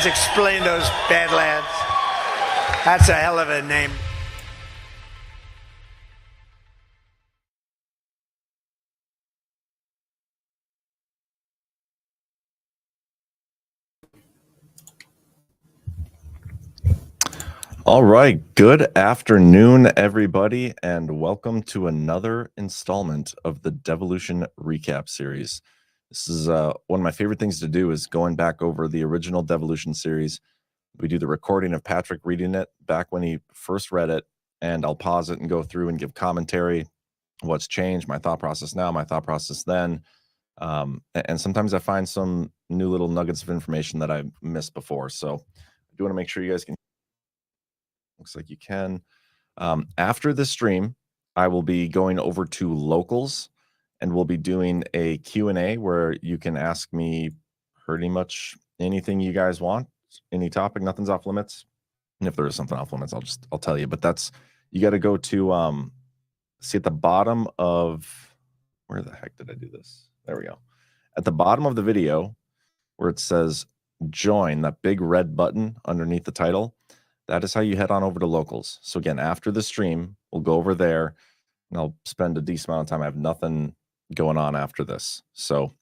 Let's explain those Badlands. That's a hell of a name. All right. Good afternoon, everybody, and welcome to another installment of the Devolution Recap Series. This is one of my favorite things to do is going back over the original Devolution Series. We do the recording of Patrick reading it back when he first read it, and I'll pause it and go through and give commentary, what's changed, my thought process now, my thought process then. And sometimes I find some new little nuggets of information that I missed before. So I do want to make sure you guys can. Looks like you can. After the stream, I will be going over to locals, and we'll be doing a Q&A where you can ask me pretty much anything you guys want, any topic. Nothing's off limits. And if there is something off limits, I'll tell you. But that's, you got to go to see at the bottom of, where the heck did I do this? There we go. At the bottom of the video where it says join, that big red button underneath the title, that is how you head on over to locals. So again, after the stream, we'll go over there and I'll spend a decent amount of time. I have nothing going on after this. So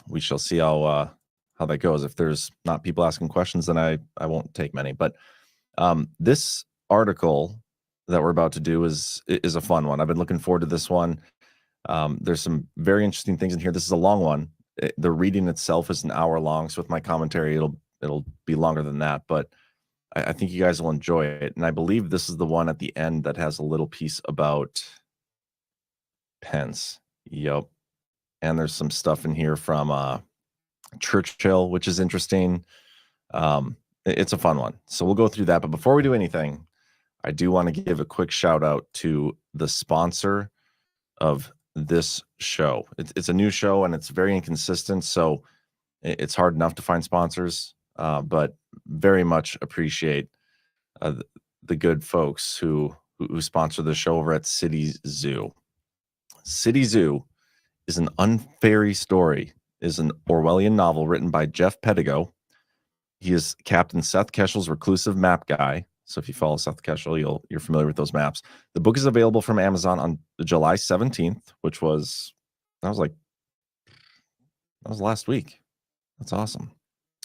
we shall see how that goes. If there's not people asking questions, then I won't take many. But this article that we're about to do is a fun one. I've been looking forward to this one. There's some very interesting things in here. This is a long one. The reading itself is an hour long. So with my commentary, it'll be longer than that. But I think you guys will enjoy it. And I believe this is the one at the end that has a little piece about Pence. Yep. And there's some stuff in here from Churchill, which is interesting. It's a fun one. So we'll go through that. But before we do anything, I do want to give a quick shout out to the sponsor of this show. It's a new show and it's very inconsistent. So it's hard enough to find sponsors, but very much appreciate the good folks who sponsor the show over at City Zoo. City Zoo is an unfairy story, is an Orwellian novel written by Jeff Pedigo. He is Captain Seth Keshel's reclusive map guy. So if you follow Seth Keshel, you're familiar with those maps. The book is available from Amazon on July 17th, which was last week. That's awesome.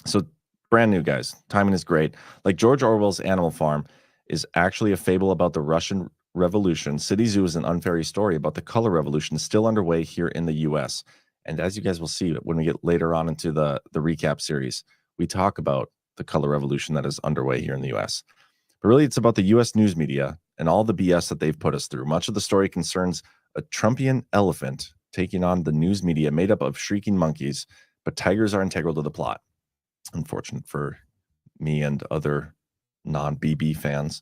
So brand new, guys. Timing is great. Like George Orwell's Animal Farm is actually a fable about the Russian Revolution. City Zoo is an unfairy story about the color revolution still underway here in the U.S. And as you guys will see when we get later on into the recap series, we talk about the color revolution that is underway here in the U.S. But really, it's about the U.S. news media and all the BS that they've put us through. Much of the story concerns a Trumpian elephant taking on the news media made up of shrieking monkeys, but tigers are integral to the plot. Unfortunate for me and other non-BB fans.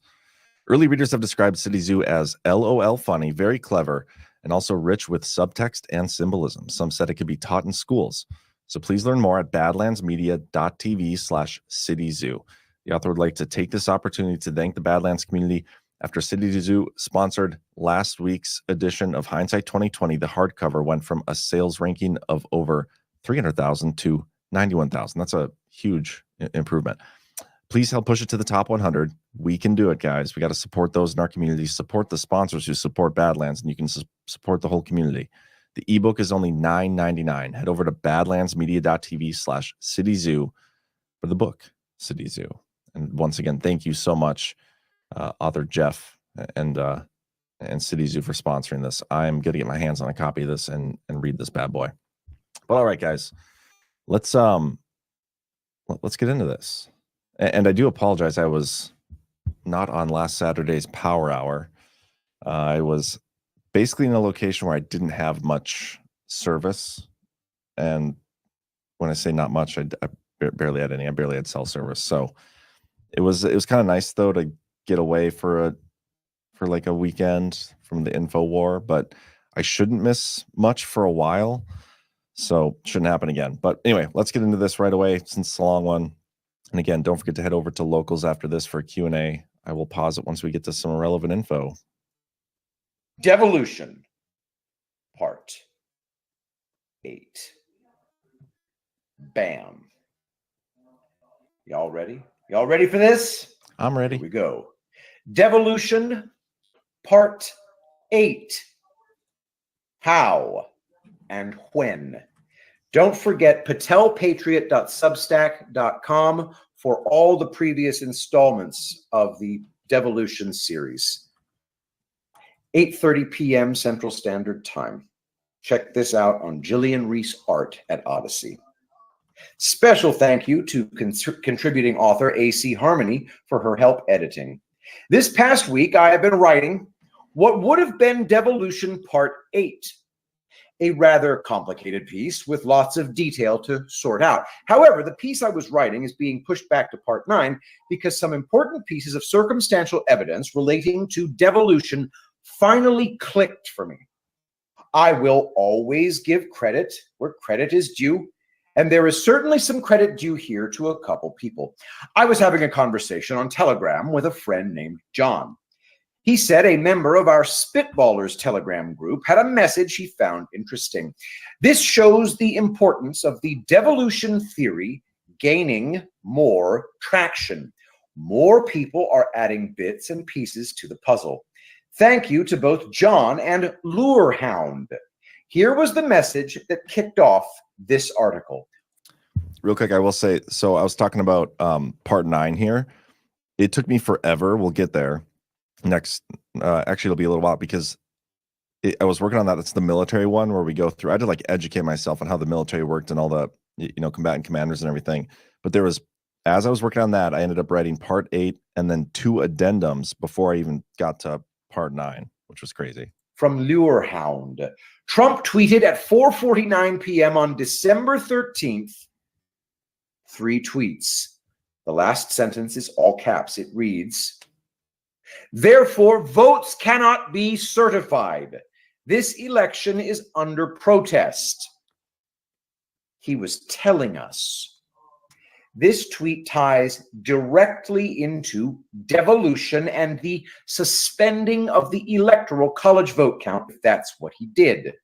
Early readers have described City Zoo as LOL funny, very clever, and also rich with subtext and symbolism. Some said it could be taught in schools. So please learn more at badlandsmedia.tv/cityzoo. The author would like to take this opportunity to thank the Badlands community after City Zoo sponsored last week's edition of Hindsight 2020. The hardcover went from a sales ranking of over 300,000 to 91,000. That's a huge improvement. Please help push it to the top 100. We can do it, guys. We got to support those in our community, support the sponsors who support Badlands, and you can support the whole community. The ebook is only $9.99. Head over to badlandsmedia.tv/cityzoo for the book, City Zoo. And once again, thank you so much, author Jeff and City Zoo for sponsoring this. I'm going to get my hands on a copy of this and read this bad boy. But all right, guys, let's get into this. And I do apologize. I was not on last Saturday's Power Hour. I was basically in a location where I didn't have much service. And when I say not much, I barely had any. I barely had cell service. So it was kind of nice, though, to get away for like a weekend from the info war. But I shouldn't miss much for a while. So shouldn't happen again. But anyway, let's get into this right away since it's a long one. And again, don't forget to head over to locals after this for a Q&A. I will pause it once we get to some relevant info. Devolution, Part 8. Bam. Y'all ready? Y'all ready for this? I'm ready. Here we go. Devolution Part 8. How and when. Don't forget patelpatriot.substack.com for all the previous installments of the Devolution series. 8:30 p.m. Central Standard Time. Check this out on Jillian Reese Art at Odyssey. Special thank you to contributing author A.C. Harmony for her help editing. This past week, I have been writing what would have been Devolution Part 8, a rather complicated piece with lots of detail to sort out. However, the piece I was writing is being pushed back to Part 9 because some important pieces of circumstantial evidence relating to devolution finally clicked for me. I will always give credit where credit is due, and there is certainly some credit due here to a couple people. I was having a conversation on Telegram with a friend named John. He said a member of our Spitballers Telegram group had a message he found interesting. This shows the importance of the devolution theory gaining more traction. More people are adding bits and pieces to the puzzle. Thank you to both John and Lurehound. Here was the message that kicked off this article. Real quick, I will say, so I was talking about Part 9 here. It took me forever. We'll get there. Next, actually, it'll be a little while because I was working on that. It's the military one where we go through. I had to like educate myself on how the military worked and all the combatant commanders and everything. But there was, as I was working on that, I ended up writing Part 8 and then 2 addendums before I even got to Part 9, which was crazy. From Lurehound, Trump tweeted at 4:49 p.m. on December 13th. 3 tweets. The last sentence is all caps. It reads, "Therefore, votes cannot be certified. This election is under protest." He was telling us. This tweet ties directly into devolution and the suspending of the electoral college vote count, if that's what he did.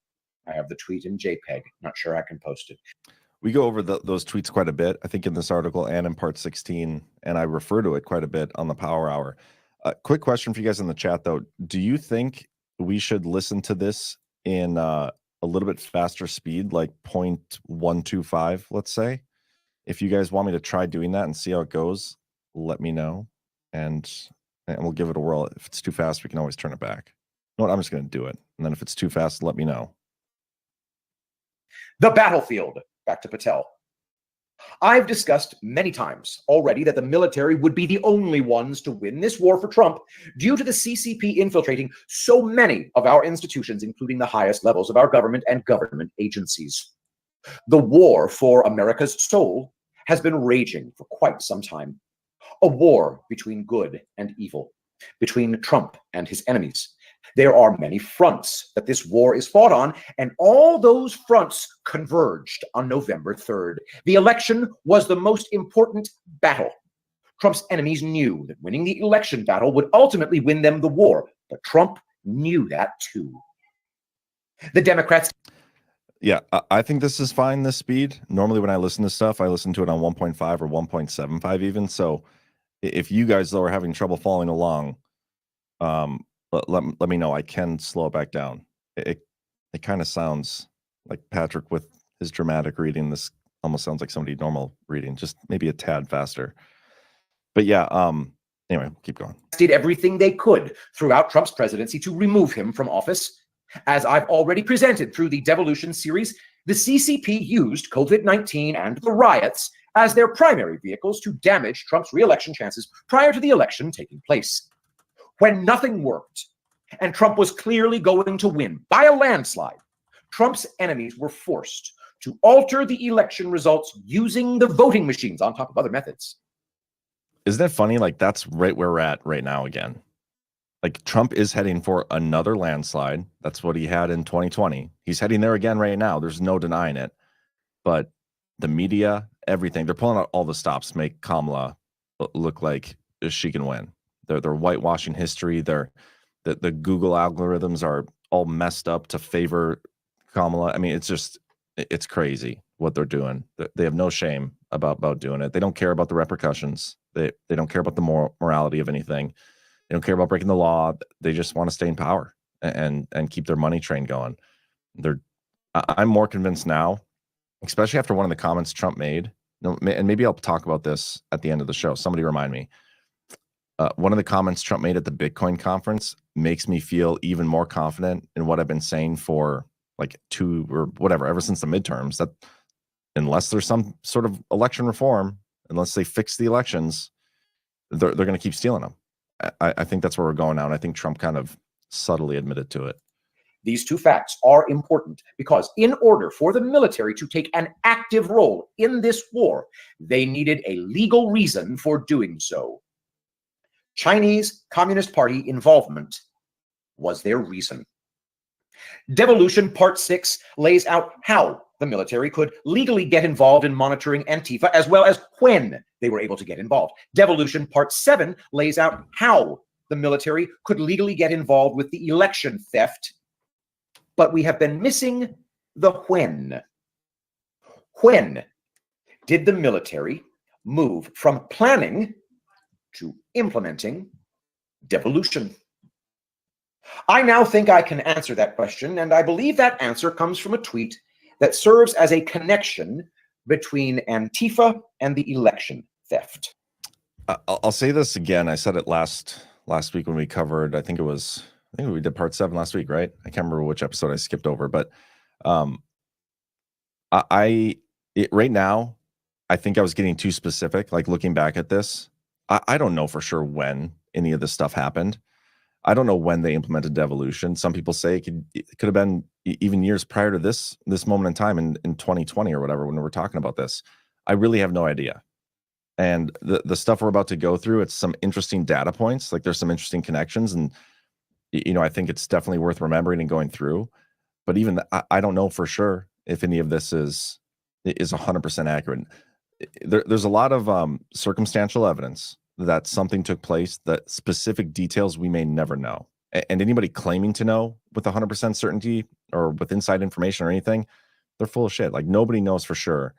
I have the tweet in JPEG. Not sure I can post it. We go over those tweets quite a bit, I think, in this article and in Part 16, and I refer to it quite a bit on the Power Hour. Quick question for you guys in the chat, though. Do you think we should listen to this in a little bit faster speed, like 0.125, let's say? If you guys want me to try doing that and see how it goes, let me know, and we'll give it a whirl. If it's too fast, we can always turn it back. You know what? I'm just going to do it, and then if it's too fast, let me know. The battlefield. Back to Patel. I've discussed many times already that the military would be the only ones to win this war for Trump due to the CCP infiltrating so many of our institutions, including the highest levels of our government and government agencies. The war for America's soul has been raging for quite some time. A war between good and evil, between Trump and his enemies. There are many fronts that this war is fought on, and all those fronts converged on November 3rd. The election was the most important battle. Trump's enemies knew that winning the election battle would ultimately win them the war, but Trump knew that too. The Democrats... Yeah, I think this is fine, this speed. Normally when I listen to stuff, I listen to it on 1.5 or 1.75 even. So if you guys, though, are having trouble following along, let me know. I can slow it back down. It kind of sounds like Patrick with his dramatic reading. This almost sounds like somebody normal reading, just maybe a tad faster. But yeah, anyway, keep going. Did everything they could throughout Trump's presidency to remove him from office. As I've already presented through the Devolution series, the CCP used COVID-19 and the riots as their primary vehicles to damage Trump's re-election chances prior to the election taking place. When nothing worked, and Trump was clearly going to win by a landslide, Trump's enemies were forced to alter the election results using the voting machines on top of other methods. Isn't that funny? Like, that's right where we're at right now again. Like, Trump is heading for another landslide. That's what he had in 2020. He's heading there again right now. There's no denying it. But the media, everything, they're pulling out all the stops to make Kamala look like she can win. They're whitewashing history. The Google algorithms are all messed up to favor Kamala. I mean, it's crazy what they're doing. They have no shame. about doing it. They don't care about the repercussions. They don't care about the morality of anything. They don't care about breaking the law. They just want to stay in power and keep their money train going. I'm more convinced now, especially after one of the comments Trump made. And maybe I'll talk about this at the end of the show. Somebody remind me. One of the comments Trump made at the Bitcoin conference makes me feel even more confident in what I've been saying for like 2 or whatever, ever since the midterms, that unless there's some sort of election reform, unless they fix the elections, they're going to keep stealing them. I think that's where we're going now. And I think Trump kind of subtly admitted to it. These two facts are important because in order for the military to take an active role in this war, they needed a legal reason for doing so. Chinese Communist Party involvement was their reason. Devolution Part 6 lays out how the military could legally get involved in monitoring Antifa, as well as when they were able to get involved. Devolution Part 7 lays out how the military could legally get involved with the election theft. But we have been missing the when. When did the military move from planning to implementing devolution? I now think I can answer that question, and I believe that answer comes from a tweet that serves as a connection between Antifa and the election theft. I'll say this again. I said it last week when we covered, I think we did part 7 last week, right? I can't remember which episode I skipped over, but right now, I think I was getting too specific. Like looking back at this, I don't know for sure when any of this stuff happened. I don't know when they implemented devolution. Some people say it could have been even years prior to this moment in time in 2020 or whatever, when we're talking about this. I really have no idea. And the stuff we're about to go through, it's some interesting data points. Like there's some interesting connections, and I think it's definitely worth remembering and going through. But even I don't know for sure if any of this is 100% accurate. There's a lot of circumstantial evidence that something took place, that specific details we may never know. And anybody claiming to know with 100% certainty or with inside information or anything, they're full of shit. Like nobody knows for sure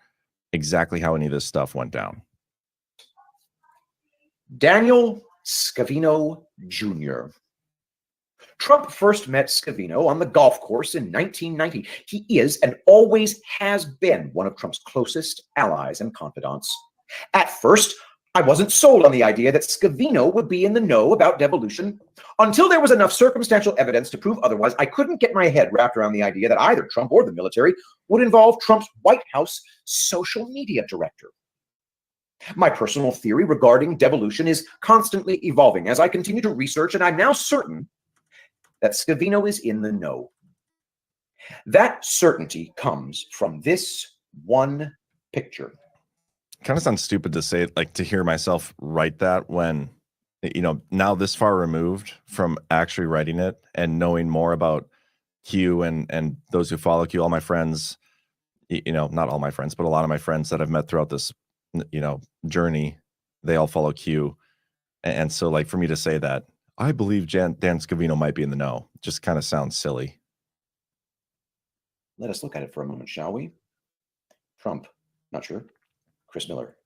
exactly how any of this stuff went down. Daniel Scavino Jr. Trump first met Scavino on the golf course in 1990. He is and always has been one of Trump's closest allies and confidants. At first, I wasn't sold on the idea that Scavino would be in the know about devolution. Until there was enough circumstantial evidence to prove otherwise, I couldn't get my head wrapped around the idea that either Trump or the military would involve Trump's White House social media director. My personal theory regarding devolution is constantly evolving as I continue to research, and I'm now certain that Scavino is in the know. That certainty comes from this one picture. Kind of sounds stupid to say it, like to hear myself write that when, now this far removed from actually writing it and knowing more about Q and those who follow Q, all my friends, not all my friends, but a lot of my friends that I've met throughout this, journey, they all follow Q. And so like for me to say that, I believe Dan Scavino might be in the know, just kind of sounds silly. Let us look at it for a moment, shall we? Trump, not sure. Chris Miller,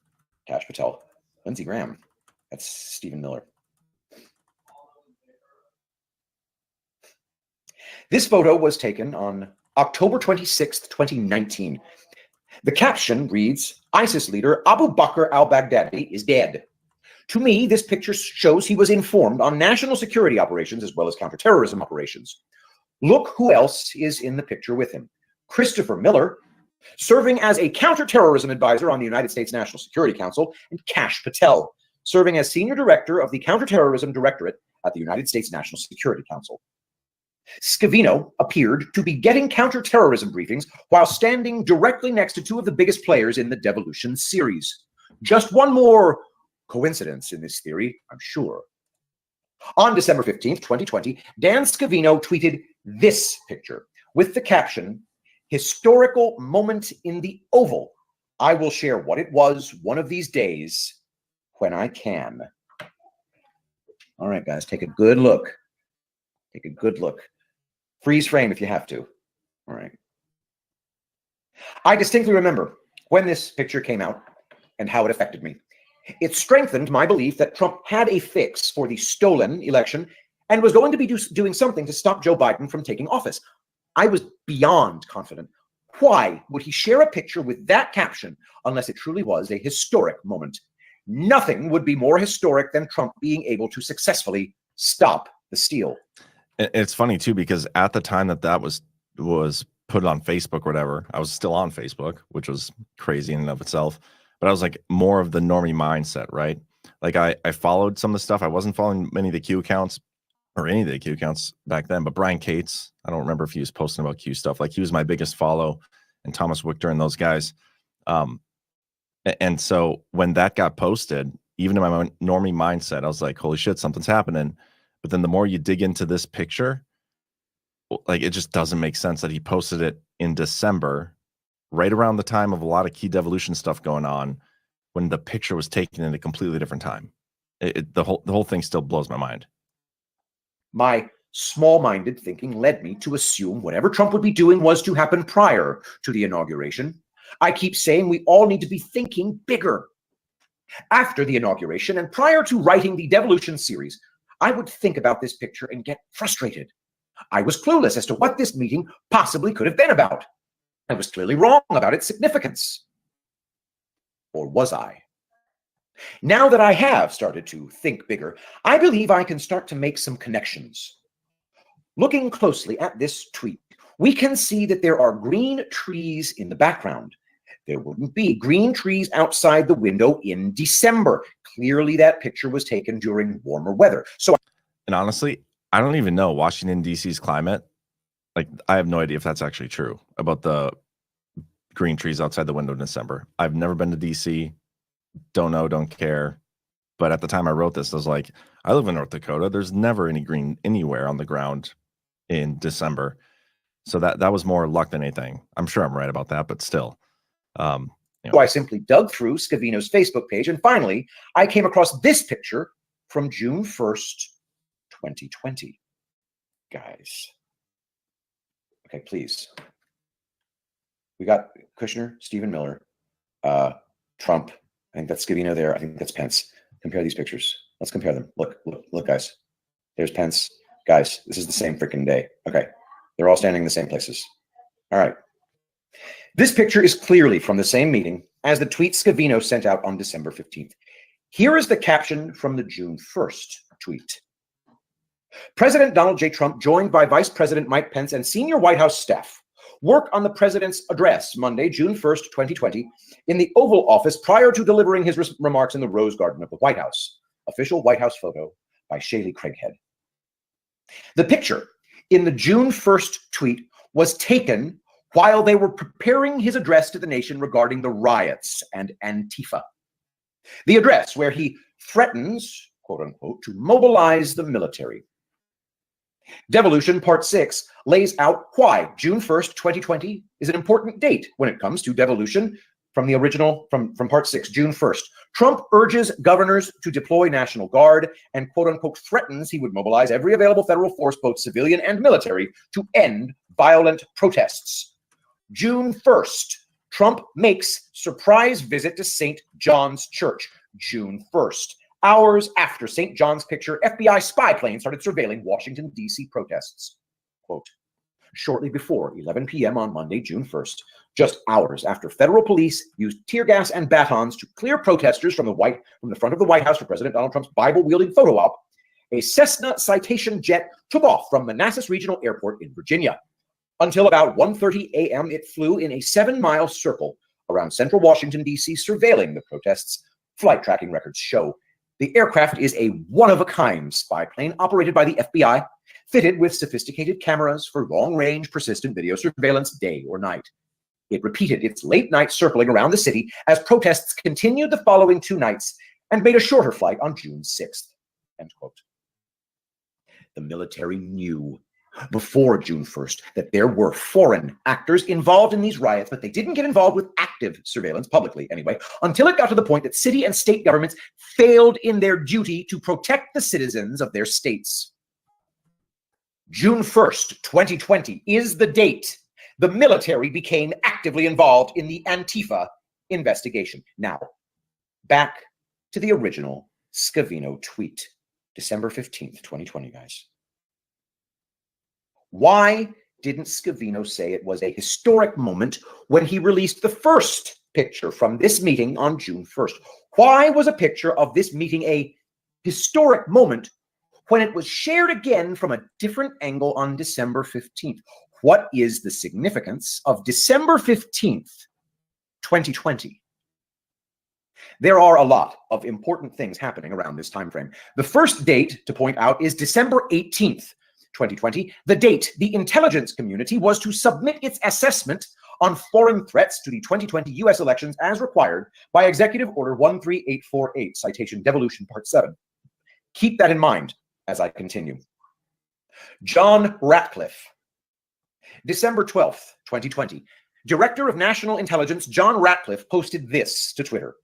Kash Patel, Lindsey Graham. That's Stephen Miller. This photo was taken on October 26th, 2019. The caption reads, ISIS leader Abu Bakr al-Baghdadi is dead. To me, this picture shows he was informed on national security operations as well as counterterrorism operations. Look who else is in the picture with him. Christopher Miller, serving as a counterterrorism advisor on the United States National Security Council, and Kash Patel, serving as senior director of the Counterterrorism Directorate at the United States National Security Council. Scavino appeared to be getting counterterrorism briefings while standing directly next to two of the biggest players in the Devolution series. Just one more coincidence in this theory, I'm sure. On December 15th, 2020, Dan Scavino tweeted this picture with the caption, historical moment in the Oval. I will share what it was one of these days when I can. All right, guys, take a good look. Take a good look. Freeze frame if you have to. All right. I distinctly remember when this picture came out, and how it affected me. It strengthened my belief that Trump had a fix for the stolen election and was going to be doing something to stop Joe Biden from taking office. I was beyond confident. Why would he share a picture with that caption unless it truly was a historic moment? Nothing would be more historic than Trump being able to successfully stop the steal. It's funny too, because at the time that was put on Facebook or whatever, I was still on Facebook, which was crazy in and of itself. But I was like more of the normie mindset, right? Like I followed some of the stuff. I wasn't following many of the Q accounts or any of the Q accounts back then. But Brian Cates, I don't remember if he was posting about Q stuff. Like he was my biggest follow, and Thomas Wichter and those guys. And so when that got posted, even in my normie mindset, I was like, holy shit, something's happening. But then the more you dig into this picture, like it just doesn't make sense that he posted it in December, right around the time of a lot of key devolution stuff going on, when the picture was taken in a completely different time. The whole thing still blows my mind. My small-minded thinking led me to assume whatever Trump would be doing was to happen prior to the inauguration. I keep saying we all need to be thinking bigger. After the inauguration and prior to writing the Devolution series, I would think about this picture and get frustrated. I was clueless as to what this meeting possibly could have been about. I was clearly wrong about its significance. Or was I? Now that I have started to think bigger, I believe I can start to make some connections. Looking closely at this tweet, we can see that there are green trees in the background. There wouldn't be green trees outside the window in December. Clearly, that picture was taken during warmer weather. And honestly, I don't even know Washington, D.C.'s climate. Like, I have no idea if that's actually true about the green trees outside the window in December. I've never been to D.C., don't know, don't care. But at the time I wrote this, I was like, I live in North Dakota. There's never any green anywhere on the ground in December. So that was more luck than anything. I'm sure I'm right about that, but still. So I simply dug through Scavino's Facebook page, and finally, I came across this picture from June 1st, 2020. Guys. Okay, please. We got Kushner, Stephen Miller, Trump. I think that's Scavino there. I think that's Pence. Compare these pictures. Let's compare them. Look, guys. There's Pence. Guys, this is the same freaking day. Okay. They're all standing in the same places. All right. This picture is clearly from the same meeting as the tweet Scavino sent out on December 15th. Here is the caption from the June 1st tweet. President Donald J. Trump, joined by Vice President Mike Pence and senior White House staff, work on the president's address Monday, June 1st, 2020, in the Oval Office prior to delivering his remarks in the Rose Garden of the White House. Official White House photo by Shaylee Craighead. The picture in the June 1st tweet was taken while they were preparing his address to the nation regarding the riots and Antifa. The address where he threatens, quote unquote, to mobilize the military. Devolution Part 6 lays out why June 1st, 2020 is an important date when it comes to devolution from the original, from Part 6, June 1st. Trump urges governors to deploy National Guard and, quote unquote, threatens he would mobilize every available federal force, both civilian and military, to end violent protests. June 1st, Trump makes surprise visit to St. John's Church. June 1st, hours after St. John's picture, FBI spy plane started surveilling Washington, D.C. protests. Quote, shortly before 11 p.m. on Monday, June 1st, just hours after federal police used tear gas and batons to clear protesters from the front of the White House for President Donald Trump's Bible-wielding photo op, a Cessna Citation jet took off from Manassas Regional Airport in Virginia. Until about 1:30 a.m., it flew in a 7-mile circle around central Washington, D.C., surveilling the protests. Flight tracking records show the aircraft is a one-of-a-kind spy plane operated by the FBI, fitted with sophisticated cameras for long-range, persistent video surveillance day or night. It repeated its late-night circling around the city as protests continued the following 2 nights and made a shorter flight on June 6th. End quote. The military knew before June 1st that there were foreign actors involved in these riots, but they didn't get involved with active surveillance, publicly anyway, until it got to the point that city and state governments failed in their duty to protect the citizens of their states. June 1st, 2020 is the date the military became actively involved in the Antifa investigation. Now, back to the original Scavino tweet, December 15th, 2020, guys. Why didn't Scavino say it was a historic moment when he released the first picture from this meeting on June 1st? Why was a picture of this meeting a historic moment when it was shared again from a different angle on December 15th? What is the significance of December 15th, 2020? There are a lot of important things happening around this time frame. The first date to point out is December 18th, 2020, the date the intelligence community was to submit its assessment on foreign threats to the 2020 U.S. elections as required by Executive Order 13848, citation Devolution Part 7. Keep that in mind as I continue. Jon Ratcliffe, December 12th, 2020. Director of National Intelligence Jon Ratcliffe posted this to Twitter.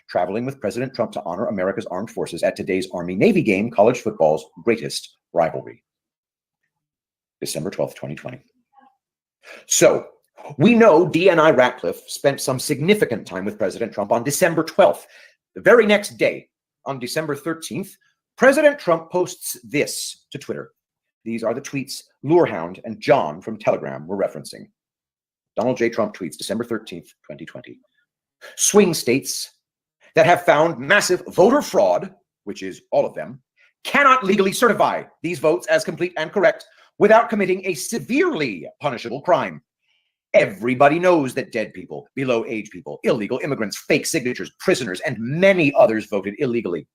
Traveling with President Trump to honor America's armed forces at today's Army-Navy game, college football's greatest rivalry. December 12th, 2020. So, we know DNI Ratcliffe spent some significant time with President Trump on December 12th. The very next day, on December 13th, President Trump posts this to Twitter. These are the tweets Lurehound and John from Telegram were referencing. Donald J. Trump tweets December 13th, 2020. Swing states that have found massive voter fraud, which is all of them, cannot legally certify these votes as complete and correct without committing a severely punishable crime. Everybody knows that dead people, below age people, illegal immigrants, fake signatures, prisoners, and many others voted illegally.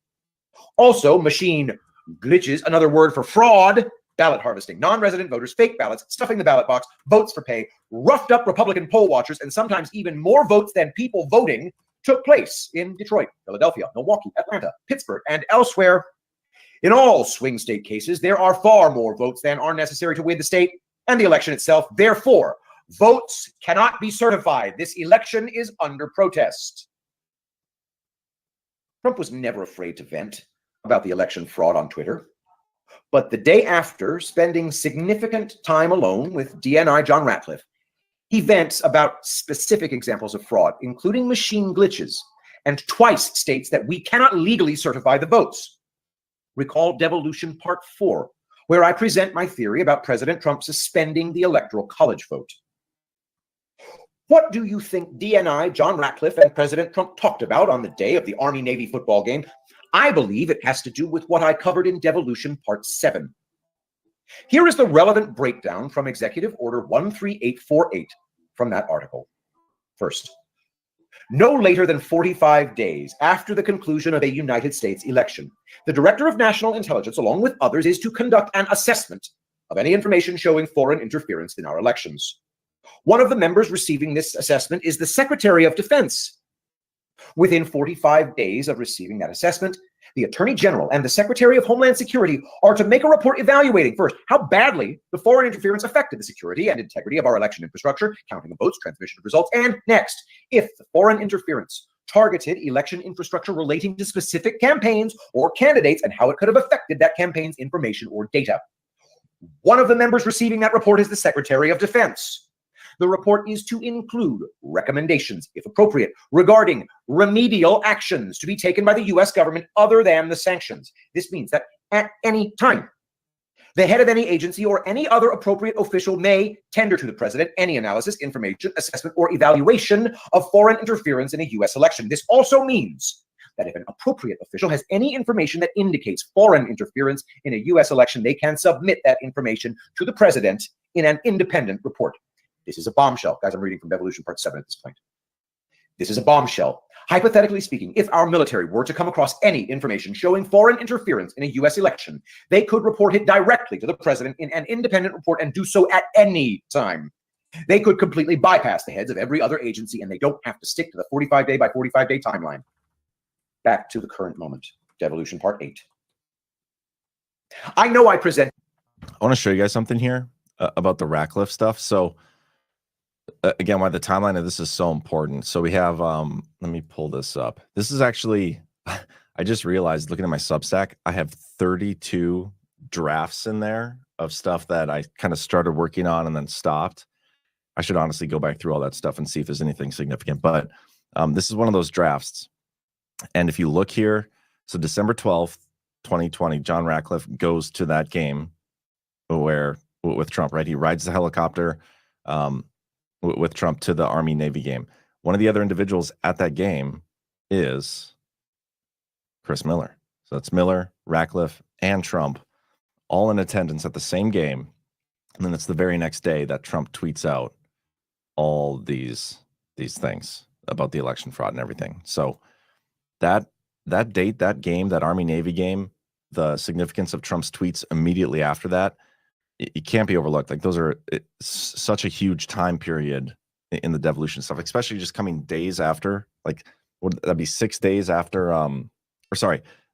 Also, machine glitches, another word for fraud, ballot harvesting, non-resident voters, fake ballots, stuffing the ballot box, votes for pay, roughed up Republican poll watchers, and sometimes even more votes than people voting took place in Detroit, Philadelphia, Milwaukee, Atlanta, Pittsburgh, and elsewhere. In all swing state cases, there are far more votes than are necessary to win the state and the election itself. Therefore, votes cannot be certified. This election is under protest. Trump was never afraid to vent about the election fraud on Twitter. But the day after spending significant time alone with DNI Jon Ratcliffe, he vents about specific examples of fraud, including machine glitches, and twice states that we cannot legally certify the votes. Recall Devolution Part 4, where I present my theory about President Trump suspending the Electoral College vote. What do you think DNI Jon Ratcliffe and President Trump talked about on the day of the Army-Navy football game? I believe it has to do with what I covered in Devolution Part 7. Here is the relevant breakdown from Executive Order 13848 from that article. First, no later than 45 days after the conclusion of a United States election, the Director of National Intelligence, along with others, is to conduct an assessment of any information showing foreign interference in our elections. One of the members receiving this assessment is the Secretary of Defense. Within 45 days of receiving that assessment, the Attorney General and the Secretary of Homeland Security are to make a report evaluating, first, how badly the foreign interference affected the security and integrity of our election infrastructure, counting of votes, transmission of results, and next, if the foreign interference targeted election infrastructure relating to specific campaigns or candidates and how it could have affected that campaign's information or data. One of the members receiving that report is the Secretary of Defense. The report is to include recommendations, if appropriate, regarding remedial actions to be taken by the U.S. government other than the sanctions. This means that at any time, the head of any agency or any other appropriate official may tender to the president any analysis, information, assessment, or evaluation of foreign interference in a U.S. election. This also means that if an appropriate official has any information that indicates foreign interference in a U.S. election, they can submit that information to the president in an independent report. This is a bombshell. Guys, I'm reading from Devolution Part 7 at this point. This is a bombshell. Hypothetically speaking, if our military were to come across any information showing foreign interference in a U.S. election, they could report it directly to the president in an independent report and do so at any time. They could completely bypass the heads of every other agency, and they don't have to stick to the 45-day by 45-day timeline. Back to the current moment. Devolution Part 8. I know I present... I want to show you guys something here about the Ratcliffe stuff. So, again, why the timeline of this is so important. So we have, let me pull this up. This is actually, I just realized looking at my Substack, I have 32 drafts in there of stuff that I kind of started working on and then stopped. I should honestly go back through all that stuff and see if there's anything significant. But this is one of those drafts. And if you look here, so December 12th, 2020, John Ratcliffe goes to that game with Trump, right? He rides the helicopter with Trump to the Army-Navy game. One of the other individuals at that game is Chris Miller. So it's Miller, Ratcliffe, and Trump all in attendance at the same game. And then it's the very next day that Trump tweets out all these things about the election fraud and everything. So that date, that game, that Army-Navy game, the significance of Trump's tweets immediately after that, it can't be overlooked. Like those are such a huge time period in the devolution stuff, especially just coming days after, like would that be 6 days after,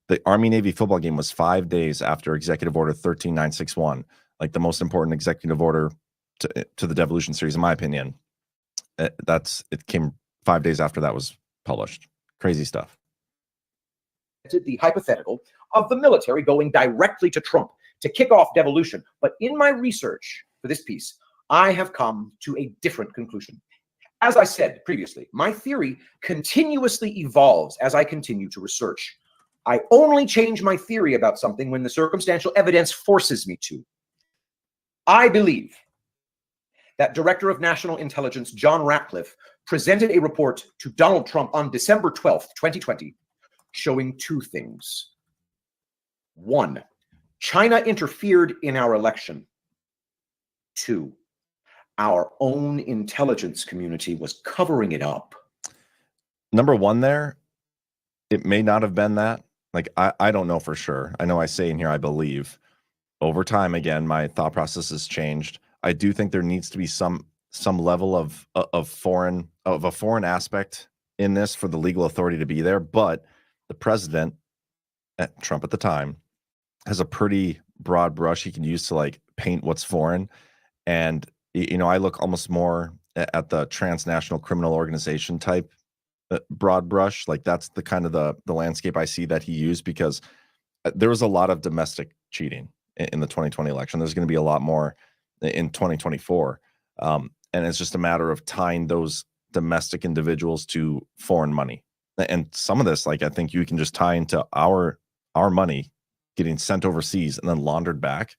the Army-Navy football game was 5 days after Executive Order 13961, like the most important executive order to the devolution series, in my opinion. It came 5 days after that was published. Crazy stuff. The hypothetical of the military going directly to Trump to kick off devolution. But in my research for this piece, I have come to a different conclusion. As I said previously, my theory continuously evolves as I continue to research. I only change my theory about something when the circumstantial evidence forces me to. I believe that Director of National Intelligence Jon Ratcliffe presented a report to Donald Trump on December 12th, 2020, showing two things. One, China interfered in our election. Two, our own intelligence community was covering it up. Number one there, it may not have been that. Like, I don't know for sure. I know I say in here, I believe. Over time, again, my thought process has changed. I do think there needs to be some level of a foreign aspect in this for the legal authority to be there. But the president, Trump at the time, has a pretty broad brush he can use to like paint what's foreign. And, you know, I look almost more at the transnational criminal organization type broad brush. Like that's the kind of the landscape I see that he used, because there was a lot of domestic cheating in the 2020 election. There's going to be a lot more in 2024. And it's just a matter of tying those domestic individuals to foreign money. And some of this, like, I think you can just tie into our money getting sent overseas and then laundered back.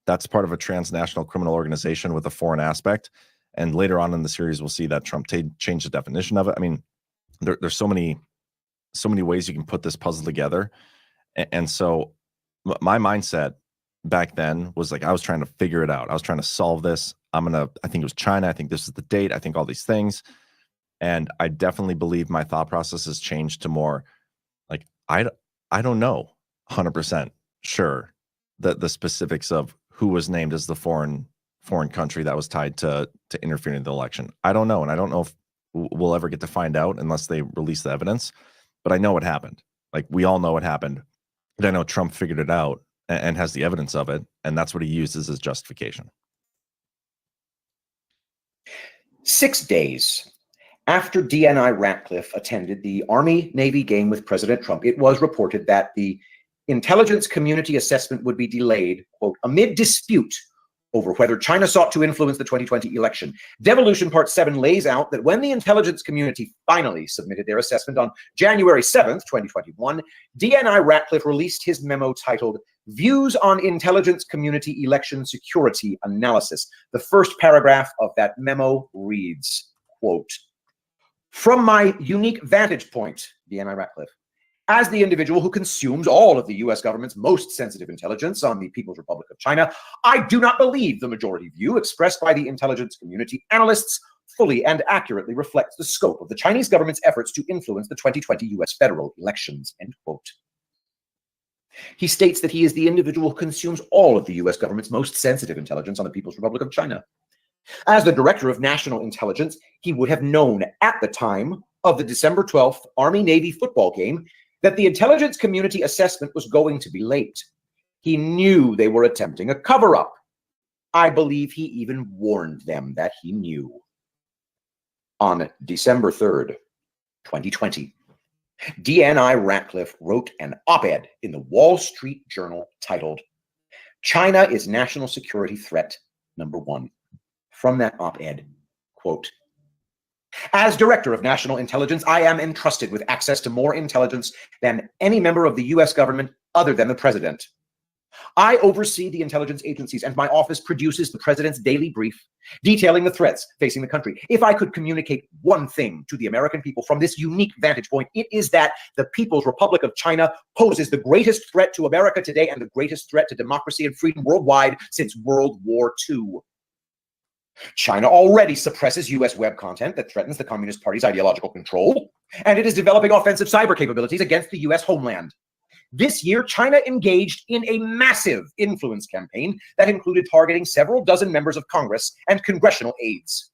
That's part of a transnational criminal organization with a foreign aspect. And later on in the series, we'll see that Trump changed the definition of it. I mean, there's so many ways you can put this puzzle together. And so my mindset back then was like, I was trying to figure it out. I was trying to solve this. I think it was China. I think this is the date. I think all these things. And I definitely believe my thought process has changed to more like, I don't know 100% sure the specifics of who was named as the foreign country that was tied to interfering in the election. I don't know. And I don't know if we'll ever get to find out unless they release the evidence, but I know what happened. Like, we all know what happened. And I know Trump figured it out and has the evidence of it. And that's what he uses as justification. 6 days after DNI Ratcliffe attended the Army-Navy game with President Trump, it was reported that the intelligence community assessment would be delayed, quote, amid dispute over whether China sought to influence the 2020 election. Devolution Part 7 lays out that when the intelligence community finally submitted their assessment on January 7th, 2021, DNI Ratcliffe released his memo titled Views on Intelligence Community Election Security Analysis. The first paragraph of that memo reads, quote, from my unique vantage point, DNI Ratcliffe, as the individual who consumes all of the U.S. government's most sensitive intelligence on the People's Republic of China, I do not believe the majority view expressed by the intelligence community analysts fully and accurately reflects the scope of the Chinese government's efforts to influence the 2020 U.S. federal elections, end quote. He states that he is the individual who consumes all of the U.S. government's most sensitive intelligence on the People's Republic of China. As the Director of National Intelligence, he would have known at the time of the December 12th Army-Navy football game that the intelligence community assessment was going to be late. He knew they were attempting a cover-up. I believe he even warned them that he knew. On December 3rd, 2020, DNI Ratcliffe wrote an op-ed in the Wall Street Journal titled, China is National Security Threat Number 1. From that op-ed, quote, As Director of National Intelligence, I am entrusted with access to more intelligence than any member of the U.S. government other than the President. I oversee the intelligence agencies, and my office produces the President's daily brief, detailing the threats facing the country. If I could communicate one thing to the American people from this unique vantage point, it is that the People's Republic of China poses the greatest threat to America today and the greatest threat to democracy and freedom worldwide since World War II. China already suppresses U.S. web content that threatens the Communist Party's ideological control, and it is developing offensive cyber capabilities against the U.S. homeland. This year, China engaged in a massive influence campaign that included targeting several dozen members of Congress and congressional aides.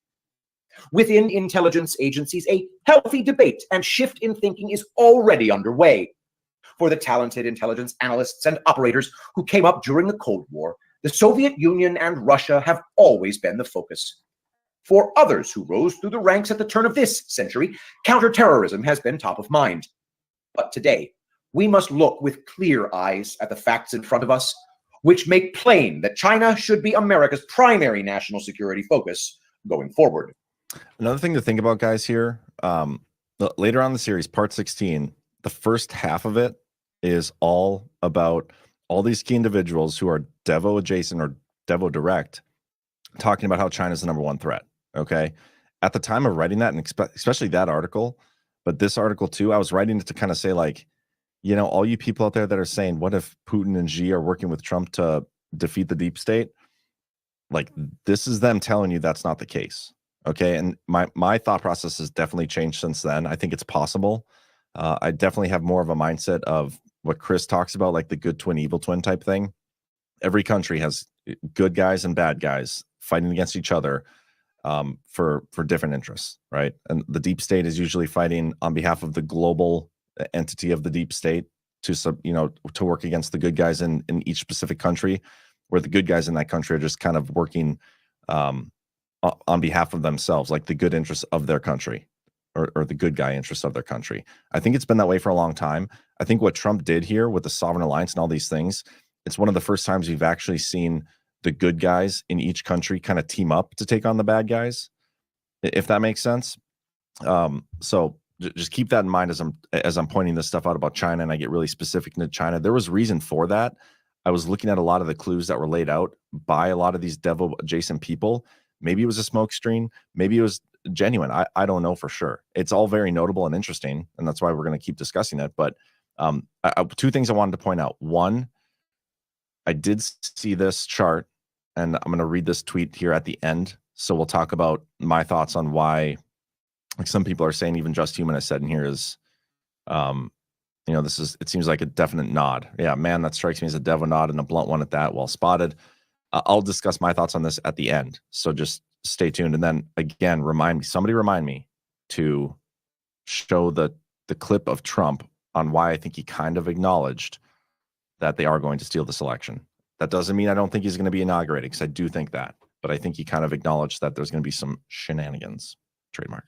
Within intelligence agencies, a healthy debate and shift in thinking is already underway. For the talented intelligence analysts and operators who came up during the Cold War, the Soviet Union and Russia have always been the focus. For others who rose through the ranks at the turn of this century, counterterrorism has been top of mind. But today, we must look with clear eyes at the facts in front of us, which make plain that China should be America's primary national security focus going forward. Another thing to think about, guys, here, later on in the series, part 16, the first half of it is all about all these key individuals who are Devo adjacent or Devo direct, talking about how China's the number one threat. Okay. At the time of writing that, and especially that article, but this article too, I was writing it to kind of say, like, you know, all you people out there that are saying, what if Putin and Xi are working with Trump to defeat the deep state? Like, this is them telling you that's not the case. Okay. And my thought process has definitely changed since then. I think it's possible. I definitely have more of a mindset of what Chris talks about, like the good twin, evil twin type thing. Every country has good guys and bad guys fighting against each other for different interests, right? And the deep state is usually fighting on behalf of the global entity of the deep state to work against the good guys in each specific country, where the good guys in that country are just kind of working on behalf of themselves, like the good interests of their country. Or the good guy interests of their country. I think it's been that way for a long time. I think what Trump did here with the sovereign alliance and all these things, it's one of the first times we've actually seen the good guys in each country kind of team up to take on the bad guys, if that makes sense. So just keep that in mind as I'm pointing this stuff out about China, and I get really specific into China. There was reason for that. I was looking at a lot of the clues that were laid out by a lot of these Devo adjacent people. Maybe it was a smoke screen. Maybe it was genuine. I don't know for sure. It's all very notable and interesting, and that's why we're going to keep discussing it. But two things I wanted to point out. One, I did see this chart, and I'm going to read this tweet here at the end. So we'll talk about my thoughts on why, like some people are saying, even Just Human has said in here is, it seems like a definite nod. Yeah, man, that strikes me as a Devo nod and a blunt one at that. Well spotted. I'll discuss my thoughts on this at the end. So just stay tuned. And then again, somebody remind me to show the clip of Trump on why I think he kind of acknowledged that they are going to steal this election. That doesn't mean I don't think he's going to be inaugurated, because I do think that, but I think he kind of acknowledged that there's going to be some shenanigans. Trademark.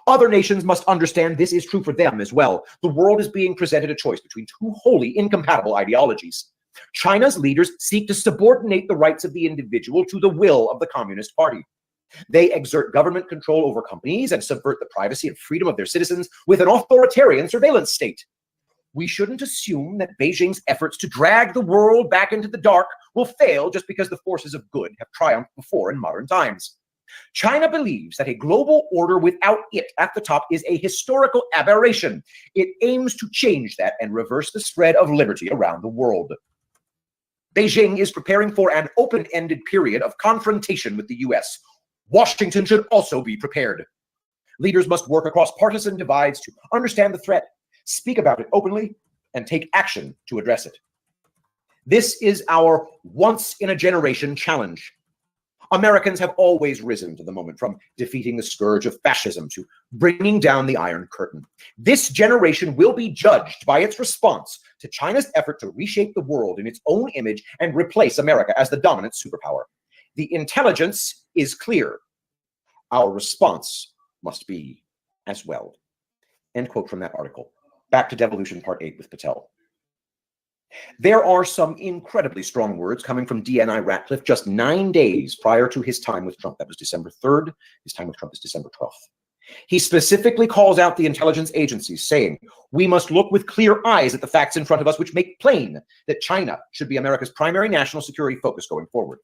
Other nations must understand this is true for them as well. The world is being presented a choice between two wholly incompatible ideologies. China's leaders seek to subordinate the rights of the individual to the will of the Communist Party. They exert government control over companies and subvert the privacy and freedom of their citizens with an authoritarian surveillance state. We shouldn't assume that Beijing's efforts to drag the world back into the dark will fail just because the forces of good have triumphed before in modern times. China believes that a global order without it at the top is a historical aberration. It aims to change that and reverse the spread of liberty around the world. Beijing is preparing for an open-ended period of confrontation with the U.S. Washington should also be prepared. Leaders must work across partisan divides to understand the threat, speak about it openly, and take action to address it. This is our once-in-a-generation challenge. Americans have always risen to the moment, from defeating the scourge of fascism to bringing down the Iron Curtain. This generation will be judged by its response to China's effort to reshape the world in its own image and replace America as the dominant superpower. The intelligence is clear. Our response must be as well. End quote from that article. Back to Devolution Part 8 with Patel. There are some incredibly strong words coming from DNI Ratcliffe just 9 days prior to his time with Trump. That was December 3rd. His time with Trump is December 12th. He specifically calls out the intelligence agencies, saying, "We must look with clear eyes at the facts in front of us, which make plain that China should be America's primary national security focus going forward."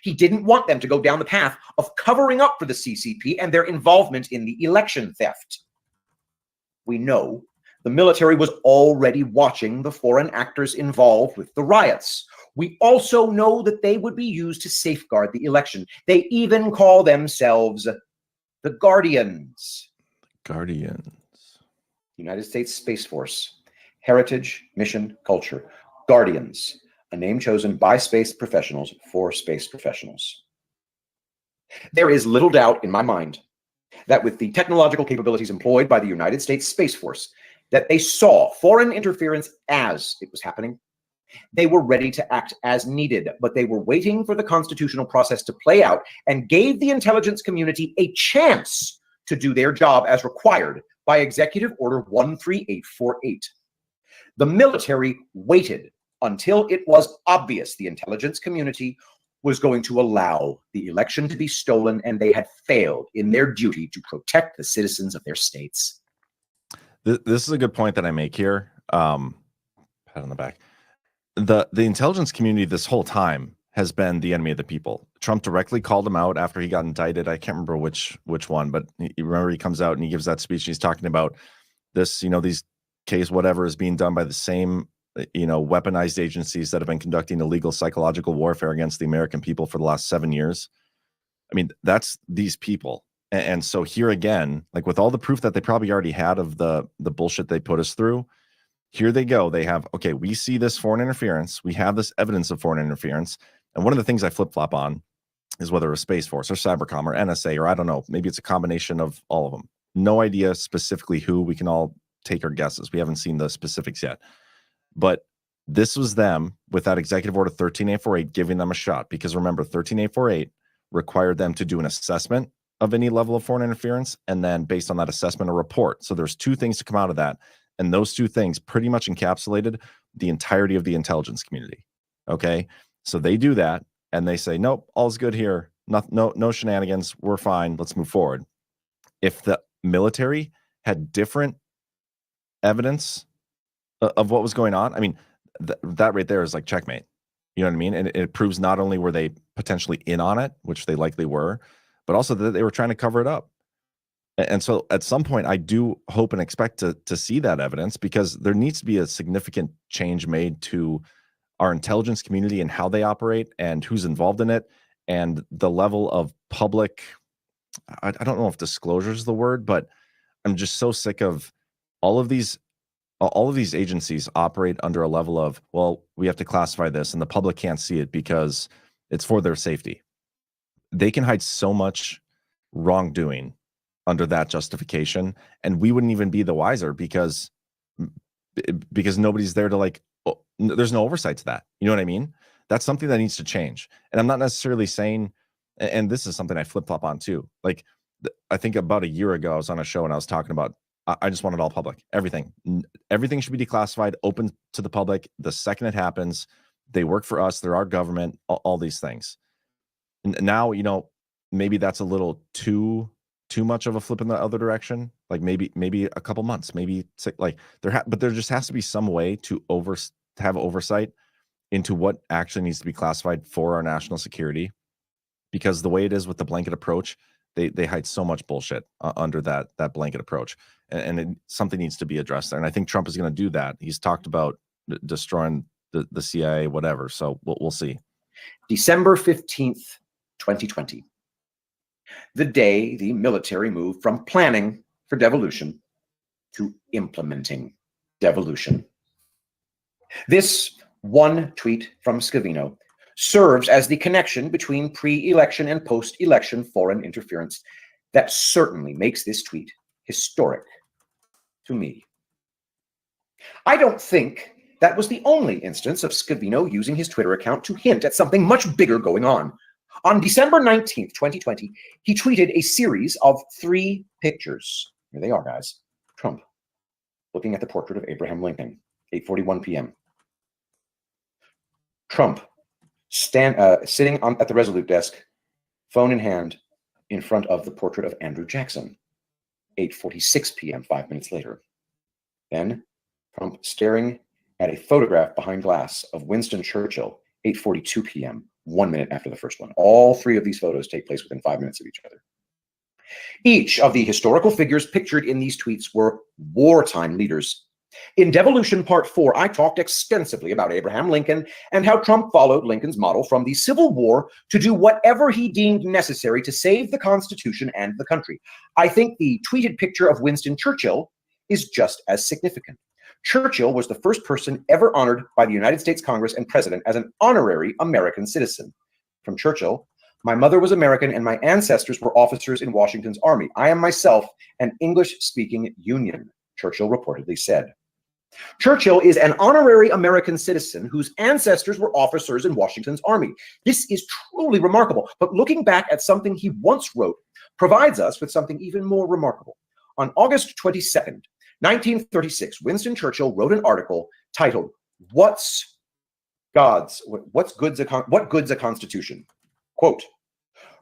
He didn't want them to go down the path of covering up for the CCP and their involvement in the election theft. We know the military was already watching the foreign actors involved with the riots. We also know that they would be used to safeguard the election. They even call themselves the Guardians. Guardians. United States Space Force. Heritage, mission, culture. Guardians, a name chosen by space professionals for space professionals. There is little doubt in my mind that with the technological capabilities employed by the United States Space Force, that they saw foreign interference as it was happening. They were ready to act as needed, but they were waiting for the constitutional process to play out and gave the intelligence community a chance to do their job as required by Executive Order 13848. The military waited until it was obvious the intelligence community was going to allow the election to be stolen, and they had failed in their duty to protect the citizens of their states. This is a good point that I make here. Pat on the back. The intelligence community this whole time has been the enemy of the people. Trump directly called him out after he got indicted. I can't remember which one, but remember he comes out and he gives that speech. And he's talking about this, these case, whatever is being done by the same, weaponized agencies that have been conducting illegal psychological warfare against the American people for the last 7 years. I mean, that's these people. And so here again, like with all the proof that they probably already had of the bullshit they put us through, here they go. They have, okay, we see this foreign interference. We have this evidence of foreign interference. And one of the things I flip-flop on is whether it's Space Force or Cybercom or NSA, or I don't know, maybe it's a combination of all of them. No idea specifically who. We can all take our guesses. We haven't seen the specifics yet. But this was them with that Executive Order 13848 giving them a shot. Because remember, 13848 required them to do an assessment of any level of foreign interference, and then based on that assessment, a report. So there's two things to come out of that. And those two things pretty much encapsulated the entirety of the intelligence community. Okay. So they do that and they say, nope, all's good here. No shenanigans. We're fine. Let's move forward. If the military had different evidence of what was going on, I mean, that right there is like checkmate. You know what I mean? And it proves not only were they potentially in on it, which they likely were, but also that they were trying to cover it up. And so at some point, I do hope and expect to see that evidence, because there needs to be a significant change made to our intelligence community and how they operate and who's involved in it, and the level of public, I don't know if disclosure is the word, but I'm just so sick of all of these agencies operate under a level of, well, we have to classify this and the public can't see it because it's for their safety. They can hide so much wrongdoing under that justification, and we wouldn't even be the wiser because nobody's there to there's no oversight to that. You know what I mean? That's something that needs to change. And I'm not necessarily saying, and this is something I flip-flop on too. Like, I think about a year ago, I was on a show and I was talking about, I just want it all public. Everything should be declassified, open to the public. The second it happens, they work for us. They're our government, all these things. And now, maybe that's a little too much of a flip in the other direction. Like maybe a couple months, maybe but there just has to be some way to have oversight into what actually needs to be classified for our national security, because the way it is with the blanket approach, they hide so much bullshit under that blanket approach, and something needs to be addressed there. And I think Trump is going to do that. He's talked about destroying the CIA, whatever. So we'll see. December 15th, 2020. The day the military moved from planning for devolution to implementing devolution. This one tweet from Scavino serves as the connection between pre-election and post-election foreign interference that certainly makes this tweet historic to me. I don't think that was the only instance of Scavino using his Twitter account to hint at something much bigger going on. On December 19th, 2020, he tweeted a series of 3 pictures. Here they are, guys. Trump looking at the portrait of Abraham Lincoln, 8:41 p.m. Trump sitting at the Resolute desk, phone in hand, in front of the portrait of Andrew Jackson. 8:46 p.m., 5 minutes later. Then Trump staring at a photograph behind glass of Winston Churchill, 8:42 p.m., 1 minute after the first one. All three of these photos take place within 5 minutes of each other. Each of the historical figures pictured in these tweets were wartime leaders. In Devolution Part 4, I talked extensively about Abraham Lincoln and how Trump followed Lincoln's model from the Civil War to do whatever he deemed necessary to save the Constitution and the country. I think the tweeted picture of Winston Churchill is just as significant. Churchill was the first person ever honored by the United States Congress and President as an honorary American citizen. From Churchill, my mother was American and my ancestors were officers in Washington's army. I am myself an English-speaking Union, Churchill reportedly said. Churchill is an honorary American citizen whose ancestors were officers in Washington's army. This is truly remarkable, but looking back at something he once wrote provides us with something even more remarkable. On August 22nd, 1936, Winston Churchill wrote an article titled, What Goods a Constitution? Quote,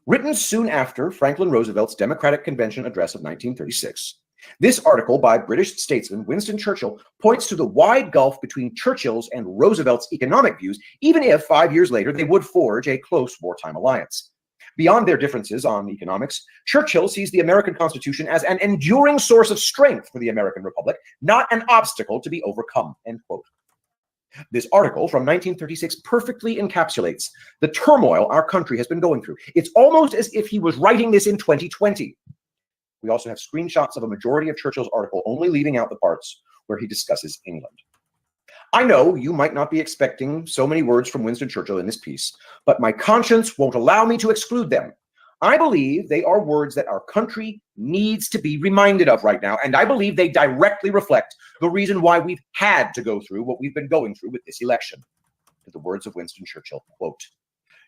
written soon after Franklin Roosevelt's Democratic Convention address of 1936. This article by British statesman Winston Churchill points to the wide gulf between Churchill's and Roosevelt's economic views, even if 5 years later they would forge a close wartime alliance. Beyond their differences on economics, Churchill sees the American Constitution as an enduring source of strength for the American Republic, not an obstacle to be overcome, end quote. This article from 1936 perfectly encapsulates the turmoil our country has been going through. It's almost as if he was writing this in 2020. We also have screenshots of a majority of Churchill's article, only leaving out the parts where he discusses England. I know you might not be expecting so many words from Winston Churchill in this piece, but my conscience won't allow me to exclude them. I believe they are words that our country needs to be reminded of right now, and I believe they directly reflect the reason why we've had to go through what we've been going through with this election. To the words of Winston Churchill, quote,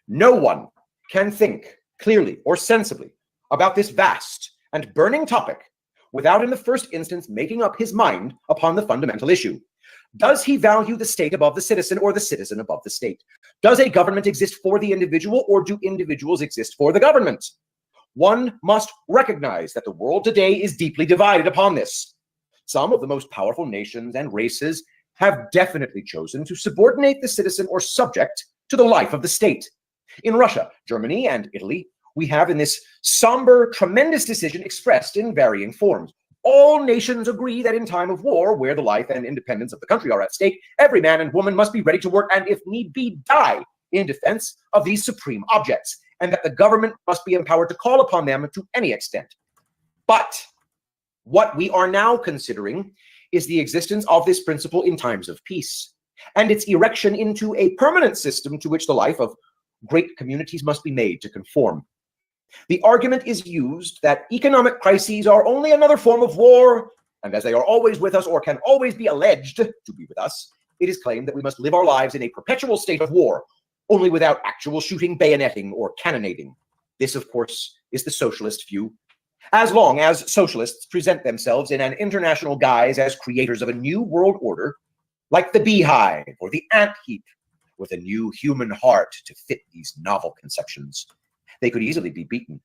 no one can think clearly or sensibly about this vast and burning topic without in the first instance making up his mind upon the fundamental issue. Does he value the state above the citizen or the citizen above the state? Does a government exist for the individual or do individuals exist for the government? One must recognize that the world today is deeply divided upon this. Some of the most powerful nations and races have definitely chosen to subordinate the citizen or subject to the life of the state. In Russia, Germany, and Italy, we have in this somber, tremendous decision expressed in varying forms. All nations agree that in time of war, where the life and independence of the country are at stake, every man and woman must be ready to work and, if need be, die in defense of these supreme objects, and that the government must be empowered to call upon them to any extent. But what we are now considering is the existence of this principle in times of peace, and its erection into a permanent system to which the life of great communities must be made to conform. The argument is used that economic crises are only another form of war, and as they are always with us or can always be alleged to be with us, it is claimed that we must live our lives in a perpetual state of war, only without actual shooting, bayoneting, or cannonading. This, of course, is the socialist view. As long as socialists present themselves in an international guise as creators of a new world order, like the beehive or the ant heap, with a new human heart to fit these novel conceptions, they could easily be beaten,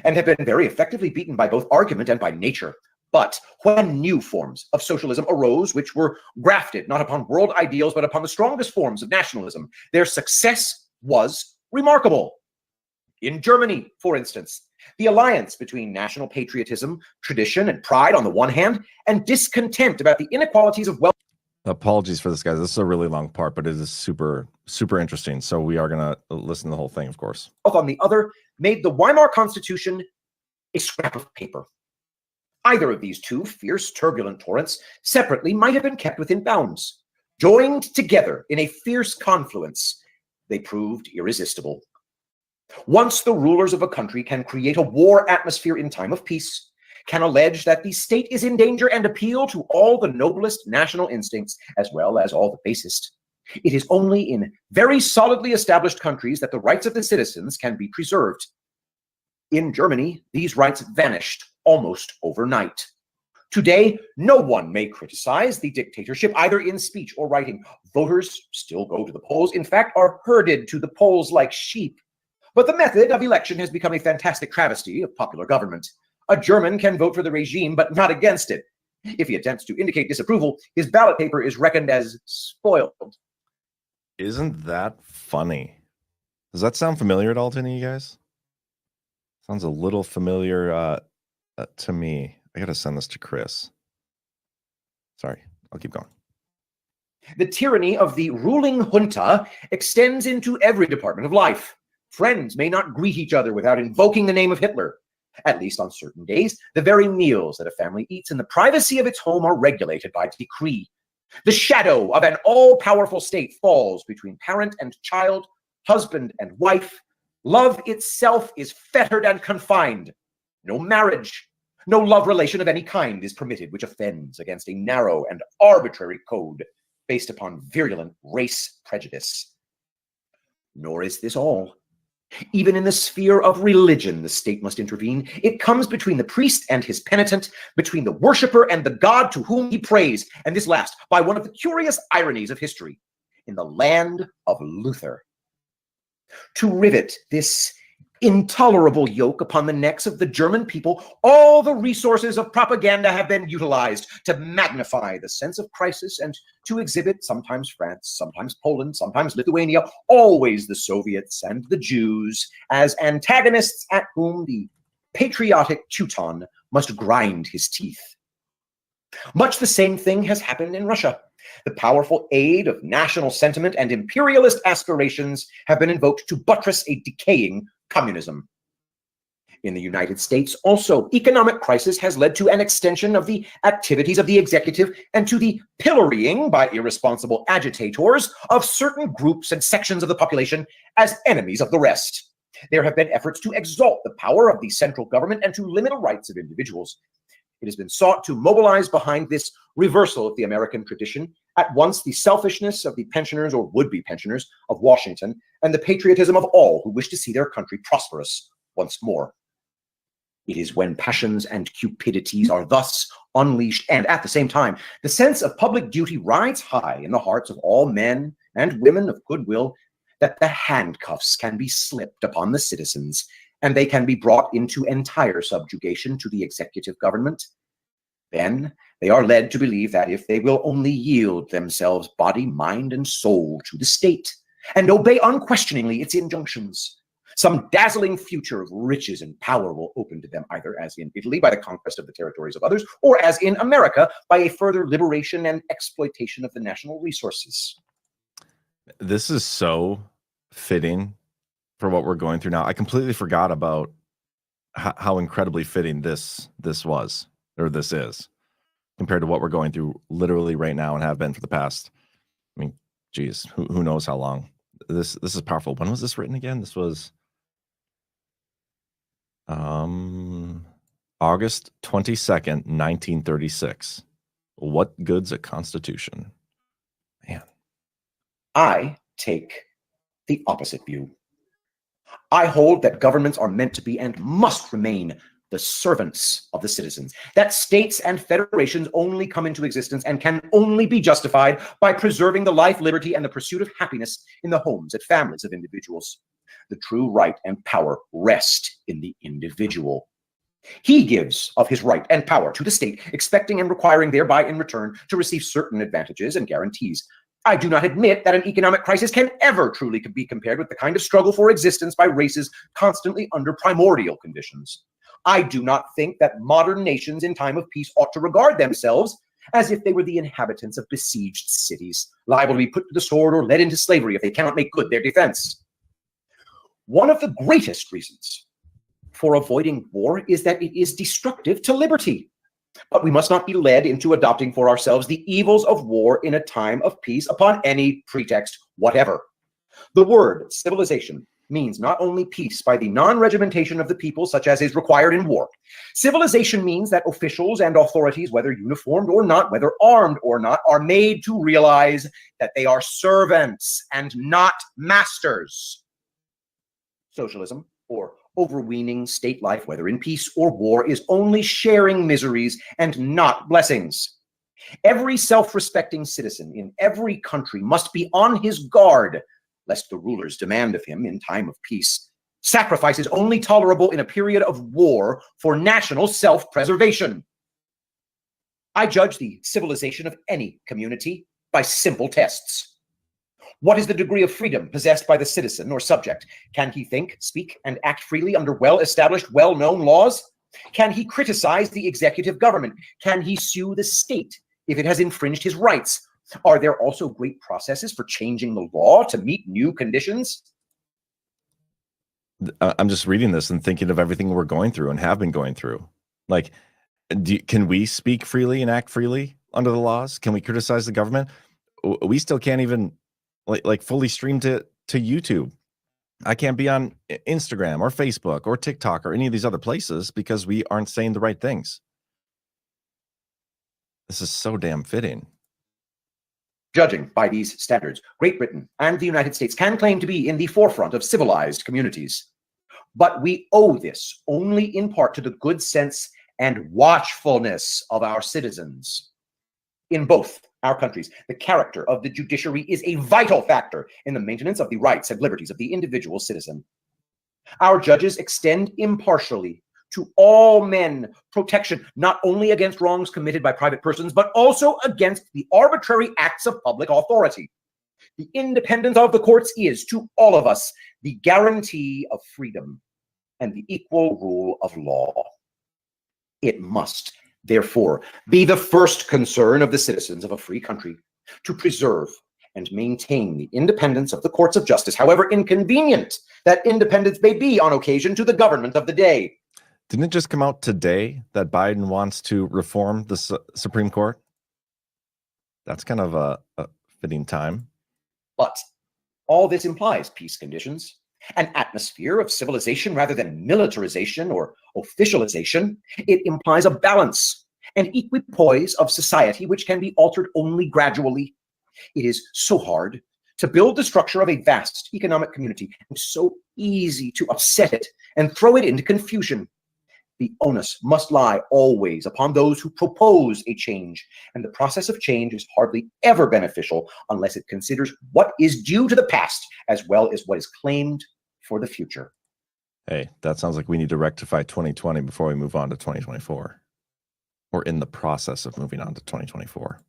and have been very effectively beaten by both argument and by nature. But when new forms of socialism arose, which were grafted not upon world ideals, but upon the strongest forms of nationalism, their success was remarkable. In Germany, for instance, the alliance between national patriotism, tradition, and pride on the one hand, and discontent about the inequalities of wealth. Apologies for this, guys. This is a really long part, but it is super, super interesting. So we are going to listen to the whole thing, of course. On the other, made the Weimar Constitution a scrap of paper. Either of these two fierce, turbulent torrents separately might have been kept within bounds. Joined together in a fierce confluence, they proved irresistible. Once the rulers of a country can create a war atmosphere in time of peace, can allege that the state is in danger and appeal to all the noblest national instincts as well as all the basest. It is only in very solidly established countries that the rights of the citizens can be preserved. In Germany, these rights vanished almost overnight. Today, no one may criticize the dictatorship either in speech or writing. Voters still go to the polls, in fact, are herded to the polls like sheep. But the method of election has become a fantastic travesty of popular government. A German can vote for the regime, but not against it. If he attempts to indicate disapproval, his ballot paper is reckoned as spoiled. Isn't that funny? Does that sound familiar at all to any of you guys? Sounds a little familiar to me. I gotta send this to Chris. Sorry, I'll keep going. The tyranny of the ruling junta extends into every department of life. Friends may not greet each other without invoking the name of Hitler. At least on certain days, the very meals that a family eats in the privacy of its home are regulated by decree. The shadow of an all-powerful state falls between parent and child, husband and wife. Love itself is fettered and confined. No marriage, no love relation of any kind is permitted which offends against a narrow and arbitrary code based upon virulent race prejudice. Nor is this all. Even in the sphere of religion, the state must intervene. It comes between the priest and his penitent, between the worshiper and the God to whom he prays, and this last by one of the curious ironies of history, in the land of Luther. To rivet this intolerable yoke upon the necks of the German people, all the resources of propaganda have been utilized to magnify the sense of crisis and to exhibit sometimes France, sometimes Poland, sometimes Lithuania, always the Soviets and the Jews as antagonists at whom the patriotic Teuton must grind his teeth. Much the same thing has happened in Russia. The powerful aid of national sentiment and imperialist aspirations have been invoked to buttress a decaying communism. In the United States, also, economic crisis has led to an extension of the activities of the executive and to the pillorying by irresponsible agitators of certain groups and sections of the population as enemies of the rest. There have been efforts to exalt the power of the central government and to limit the rights of individuals. It has been sought to mobilize behind this reversal of the American tradition at once the selfishness of the pensioners or would-be pensioners of Washington and the patriotism of all who wish to see their country prosperous once more. It is when passions and cupidities are thus unleashed and at the same time the sense of public duty rides high in the hearts of all men and women of goodwill that the handcuffs can be slipped upon the citizens and they can be brought into entire subjugation to the executive government. Then they are led to believe that if they will only yield themselves body, mind, and soul to the state and obey unquestioningly its injunctions, some dazzling future of riches and power will open to them, either as in Italy by the conquest of the territories of others, or as in America by a further liberation and exploitation of the national resources. This is so fitting for what we're going through now. I completely forgot about how incredibly fitting this is compared to what we're going through literally right now and have been for the past, I mean, geez, who knows how long. This is powerful. When was this written again? This was August 22nd, 1936. What good's a constitution? Man. I take the opposite view. I hold that governments are meant to be and must remain the servants of the citizens, that states and federations only come into existence and can only be justified by preserving the life, liberty, and the pursuit of happiness in the homes and families of individuals. The true right and power rest in the individual. He gives of his right and power to the state, expecting and requiring thereby in return to receive certain advantages and guarantees. I do not admit that an economic crisis can ever truly be compared with the kind of struggle for existence by races constantly under primordial conditions. I do not think that modern nations in time of peace ought to regard themselves as if they were the inhabitants of besieged cities, liable to be put to the sword or led into slavery if they cannot make good their defense. One of the greatest reasons for avoiding war is that it is destructive to liberty. But we must not be led into adopting for ourselves the evils of war in a time of peace upon any pretext whatever. The word civilization means not only peace by the non-regimentation of the people such as is required in war. Civilization means that officials and authorities, whether uniformed or not, whether armed or not, are made to realize that they are servants and not masters. Socialism, or Overweening state life, whether in peace or war, is only sharing miseries and not blessings. Every self-respecting citizen in every country must be on his guard, lest the rulers demand of him in time of peace sacrifices only tolerable in a period of war for national self-preservation. I judge the civilization of any community by simple tests. What is the degree of freedom possessed by the citizen or subject? Can he think, speak, and act freely under well-established, well-known laws? Can he criticize the executive government? Can he sue the state if it has infringed his rights? Are there also great processes for changing the law to meet new conditions? I'm just reading this and thinking of everything we're going through and have been going through. Like, can we speak freely and act freely under the laws? Can we criticize the government? We still can't even like fully stream to YouTube. I can't be on Instagram or Facebook or TikTok or any of these other places because we aren't saying the right things. This is so damn fitting. Judging by these standards, Great Britain and the United States can claim to be in the forefront of civilized communities. But we owe this only in part to the good sense and watchfulness of our citizens. In both our countries, the character of the judiciary is a vital factor in the maintenance of the rights and liberties of the individual citizen. Our judges extend impartially to all men protection, not only against wrongs committed by private persons, but also against the arbitrary acts of public authority. The independence of the courts is, to all of us, the guarantee of freedom and the equal rule of law. It must, therefore, be the first concern of the citizens of a free country to preserve and maintain the independence of the courts of justice, however inconvenient that independence may be on occasion to the government of the day. Didn't it just come out today that Biden wants to reform the Supreme Court? That's kind of a fitting time. But all this implies peace conditions, an atmosphere of civilization rather than militarization or officialization. It implies a balance, an equipoise of society which can be altered only gradually. It is so hard to build the structure of a vast economic community and so easy to upset it and throw it into confusion. The onus must lie always upon those who propose a change, and the process of change is hardly ever beneficial unless it considers what is due to the past as well as what is claimed for the future. Hey, that sounds like we need to rectify 2020 before we move on to 2024. Or in the process of moving on to 2024.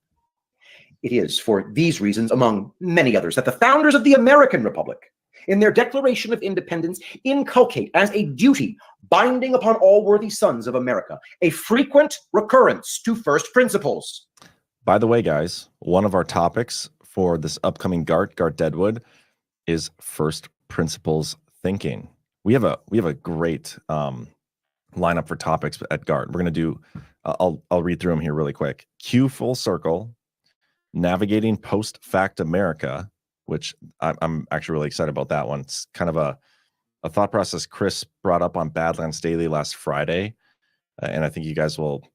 It is for these reasons, among many others, that the founders of the American Republic, in their Declaration of Independence, inculcate as a duty binding upon all worthy sons of America a frequent recurrence to first principles. By the way, guys, one of our topics for this upcoming GART Deadwood, is first principles thinking. We have a great lineup for topics at GART. We're going to do, I'll read through them here really quick. Q full circle, navigating post-fact America, which I'm actually really excited about that one. It's kind of a thought process Chris brought up on Badlands Daily last Friday. And I think you guys will,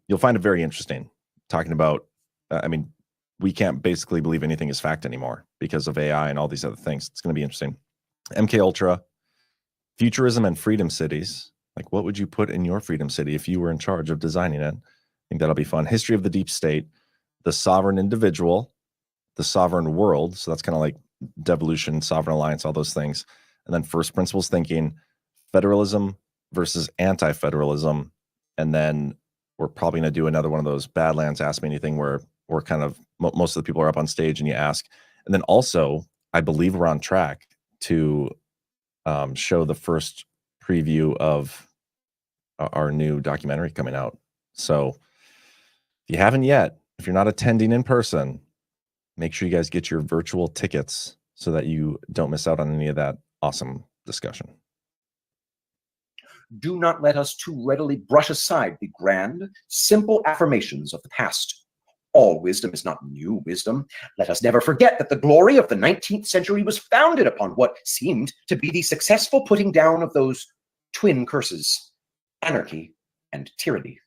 you'll find it very interesting talking about, we can't basically believe anything is fact anymore because of AI and all these other things. It's going to be interesting. MK Ultra, futurism and freedom cities. Like, what would you put in your freedom city if you were in charge of designing it? I think that'll be fun. History of the deep state, the sovereign individual, the sovereign world. So that's kind of like devolution, sovereign alliance, all those things. And then first principles thinking, federalism versus anti-federalism. And then we're probably going to do another one of those Badlands Ask Me Anything where we're kind of, most of the people are up on stage and you ask. And then also, I believe we're on track to show the first preview of our new documentary coming out. So if you haven't yet, if you're not attending in person, make sure you guys get your virtual tickets so that you don't miss out on any of that awesome discussion. Do not let us too readily brush aside the grand, simple affirmations of the past. All wisdom is not new wisdom. Let us never forget that the glory of the 19th century was founded upon what seemed to be the successful putting down of those twin curses, anarchy and tyranny.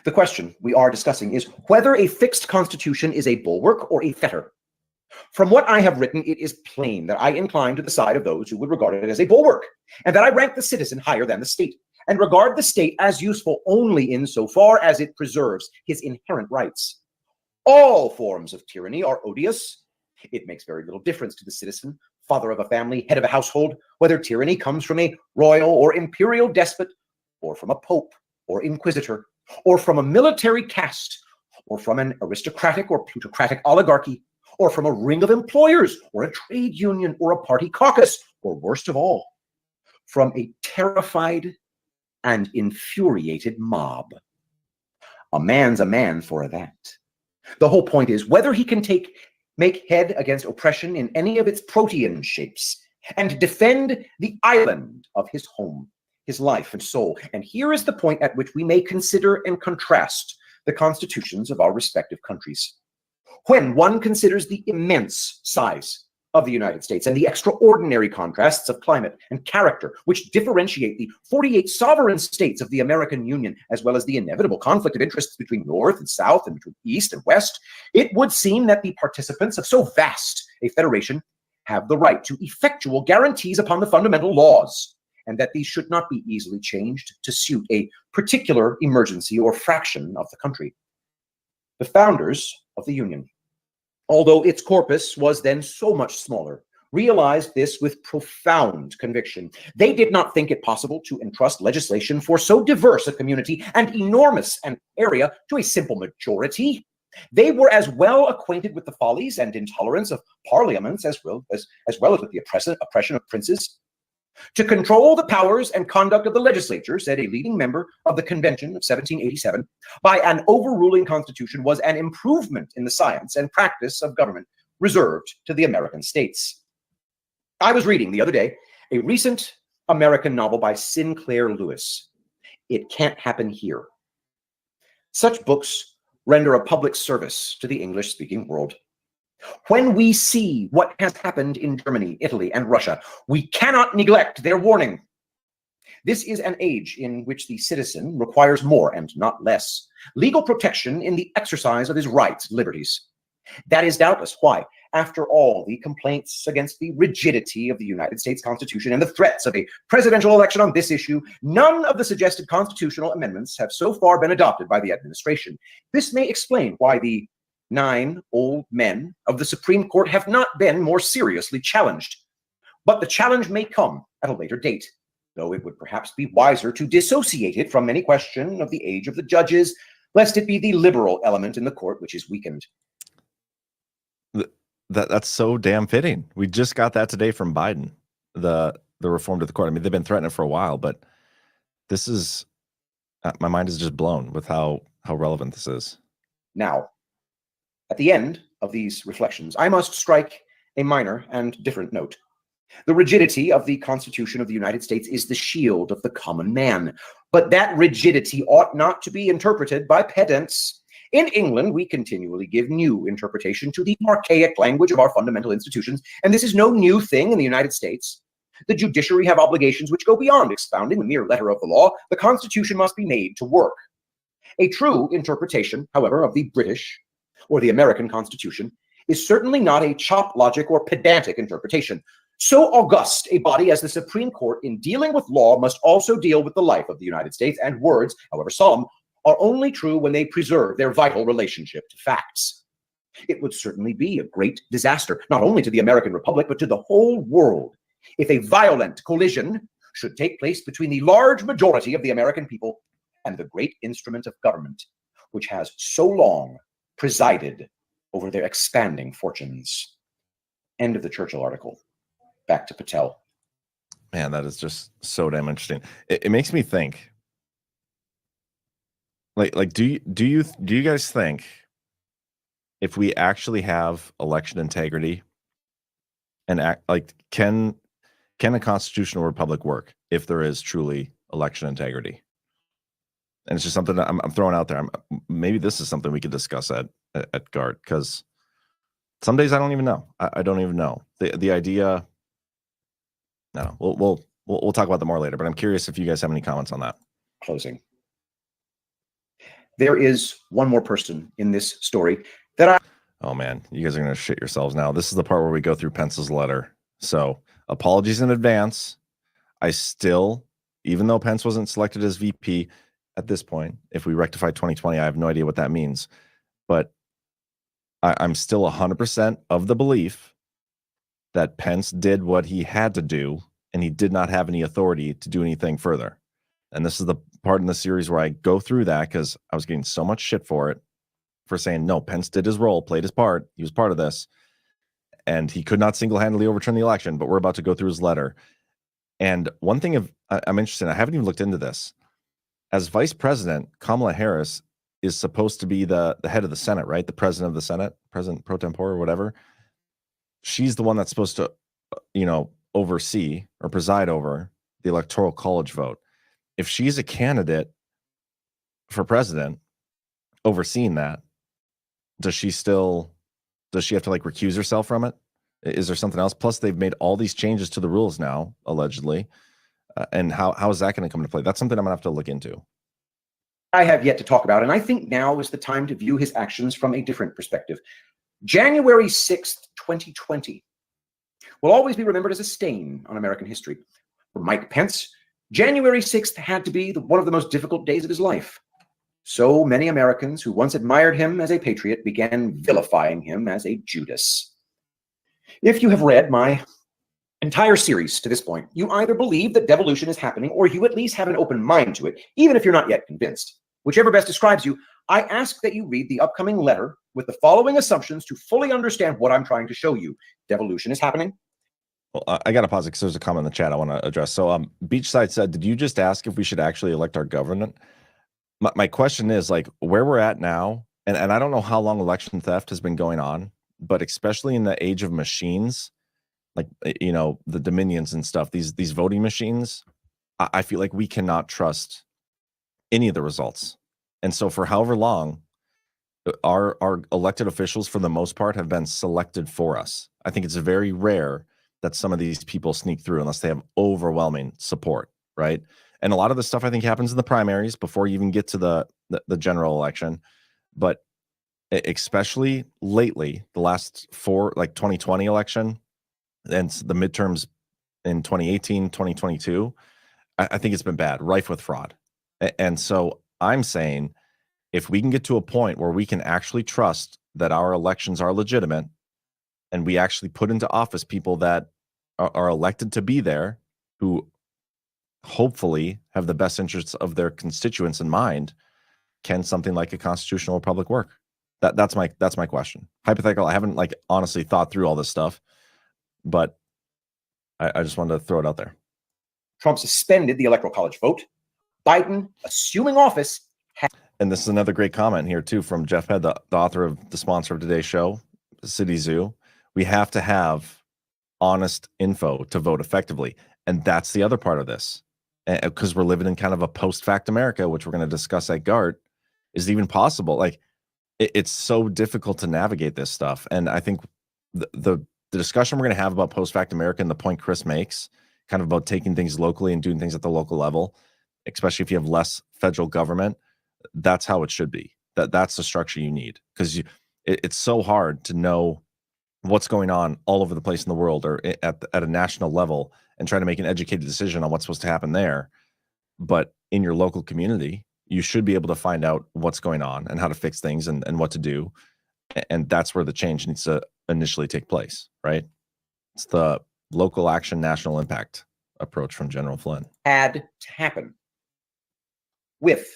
The question we are discussing is whether a fixed constitution is a bulwark or a fetter. From what I have written, it is plain that I incline to the side of those who would regard it as a bulwark, and that I rank the citizen higher than the state, and regard the state as useful only insofar as it preserves his inherent rights. All forms of tyranny are odious. It makes very little difference to the citizen, father of a family, head of a household, whether tyranny comes from a royal or imperial despot, or from a pope or inquisitor, or from a military caste, or from an aristocratic or plutocratic oligarchy, or from a ring of employers, or a trade union, or a party caucus, or worst of all, from a terrified and infuriated mob. A man's a man for that. The whole point is whether he can make head against oppression in any of its protean shapes and defend the island of his home, his life and soul. And here is the point at which we may consider and contrast the constitutions of our respective countries. When one considers the immense size of the United States and the extraordinary contrasts of climate and character which differentiate the 48 sovereign states of the American Union, as well as the inevitable conflict of interests between North and South and between East and West, it would seem that the participants of so vast a federation have the right to effectual guarantees upon the fundamental laws, and that these should not be easily changed to suit a particular emergency or fraction of the country. The founders of the Union, although its corpus was then so much smaller, realized this with profound conviction. They did not think it possible to entrust legislation for so diverse a community and enormous an area to a simple majority. They were as well acquainted with the follies and intolerance of parliaments as well as with the oppression of princes. To control the powers and conduct of the legislature, said a leading member of the Convention of 1787, by an overruling constitution was an improvement in the science and practice of government reserved to the American states. I was reading the other day a recent American novel by Sinclair Lewis. It Can't Happen Here. Such books render a public service to the English-speaking world. When we see what has happened in Germany, Italy, and Russia, we cannot neglect their warning. This is an age in which the citizen requires more and not less legal protection in the exercise of his rights and liberties. That is doubtless why, after all the complaints against the rigidity of the United States Constitution and the threats of a presidential election on this issue, none of the suggested constitutional amendments have so far been adopted by the administration. This may explain why the 9 old men of the Supreme Court have not been more seriously challenged. But the challenge may come at a later date, though it would perhaps be wiser to dissociate it from any question of the age of the judges, lest it be the liberal element in the court which is weakened. That's so damn fitting. We just got that today from Biden, the reform to the court. I mean, they've been threatening it for a while, but this is, my mind is just blown with how relevant this is. Now, at the end of these reflections, I must strike a minor and different note. The rigidity of the Constitution of the United States is the shield of the common man, but that rigidity ought not to be interpreted by pedants. In England, we continually give new interpretation to the archaic language of our fundamental institutions, and this is no new thing in the United States. The judiciary have obligations which go beyond expounding the mere letter of the law. The Constitution must be made to work. A true interpretation, however, of the British or the American Constitution is certainly not a chop logic or pedantic interpretation. So august a body as the Supreme Court in dealing with law must also deal with the life of the United States, and words, however solemn, are only true when they preserve their vital relationship to facts. It would certainly be a great disaster, not only to the American Republic, but to the whole world, if a violent collision should take place between the large majority of the American people and the great instrument of government, which has so long presided over their expanding fortunes. End of the Churchill article. Back to Patel. Man, that is just so damn interesting. It makes me think. Like, do you guys think if we actually have election integrity and act like can a constitutional republic work if there is truly election integrity? And it's just something that I'm throwing out there. Maybe this is something we could discuss at GART, because some days I don't even know. I don't even know the idea. No, we'll talk about that more later. But I'm curious if you guys have any comments on that. Closing. There is one more person in this story that Oh man, you guys are going to shit yourselves now. This is the part where we go through Pence's letter. So apologies in advance. I still, even though Pence wasn't selected as VP at this point, if we rectify 2020, I have no idea what that means. But I'm still 100% of the belief that Pence did what he had to do, and he did not have any authority to do anything further. And this is the part in the series where I go through that because I was getting so much shit for it, for saying, no, Pence did his role, played his part. He was part of this. And he could not single-handedly overturn the election, but we're about to go through his letter. And one thing I'm interested in, I haven't even looked into this. As vice president, Kamala Harris is supposed to be the head of the Senate, right? The president of the Senate, president pro tempore or whatever. She's the one that's supposed to, oversee or preside over the Electoral College vote. If she's a candidate for president overseeing that, does she have to recuse herself from it? Is there something else? Plus, they've made all these changes to the rules now, allegedly. And how is that going to come into play? That's something I'm going to have to look into. I have yet to talk about, and I think now is the time to view his actions from a different perspective. January 6th, 2020 will always be remembered as a stain on American history. For Mike Pence, January 6th had to be one of the most difficult days of his life. So many Americans who once admired him as a patriot began vilifying him as a Judas. If you have read my entire series to this point, you either believe that devolution is happening or you at least have an open mind to it, even if you're not yet convinced. Whichever best describes you, I ask that you read the upcoming letter with the following assumptions to fully understand what I'm trying to show you. Devolution is happening. Well, I got to pause it because there's a comment in the chat I want to address. So Beachside said, did you just ask if we should actually elect our government? My question is, like, where we're at now, and I don't know how long election theft has been going on, but especially in the age of machines, like, the Dominions and stuff, these voting machines, I feel like we cannot trust any of the results. And so for however long, our elected officials, for the most part, have been selected for us. I think it's very rare that some of these people sneak through unless they have overwhelming support, right? And a lot of the stuff I think happens in the primaries before you even get to the general election. But especially lately, the last 2020 election and the midterms in 2018, 2022, I think it's been bad, rife with fraud. And so I'm saying, if we can get to a point where we can actually trust that our elections are legitimate and we actually put into office people that are elected to be there, who hopefully have the best interests of their constituents in mind, can something like a constitutional republic work? That's my question. Hypothetical. I haven't honestly thought through all this stuff, but I just wanted to throw it out there. Trump suspended the Electoral College vote. Biden, assuming office, and this is another great comment here too from Jeff Head, the author of the sponsor of today's show, City Zoo. We have to have honest info to vote effectively. And that's the other part of this, because we're living in kind of a post-fact America, which we're going to discuss at GART. Is it even possible? It's so difficult to navigate this stuff. And I think the discussion we're going to have about post-fact America, and the point Chris makes, kind of about taking things locally and doing things at the local level, especially if you have less federal government, that's how it should be. That's the structure you need, because it's so hard to know what's going on all over the place in the world or at a national level and try to make an educated decision on what's supposed to happen there. But in your local community, you should be able to find out what's going on and how to fix things and what to do. And that's where the change needs to initially take place, right? It's the local action, national impact approach from General Flynn. Had to happen. With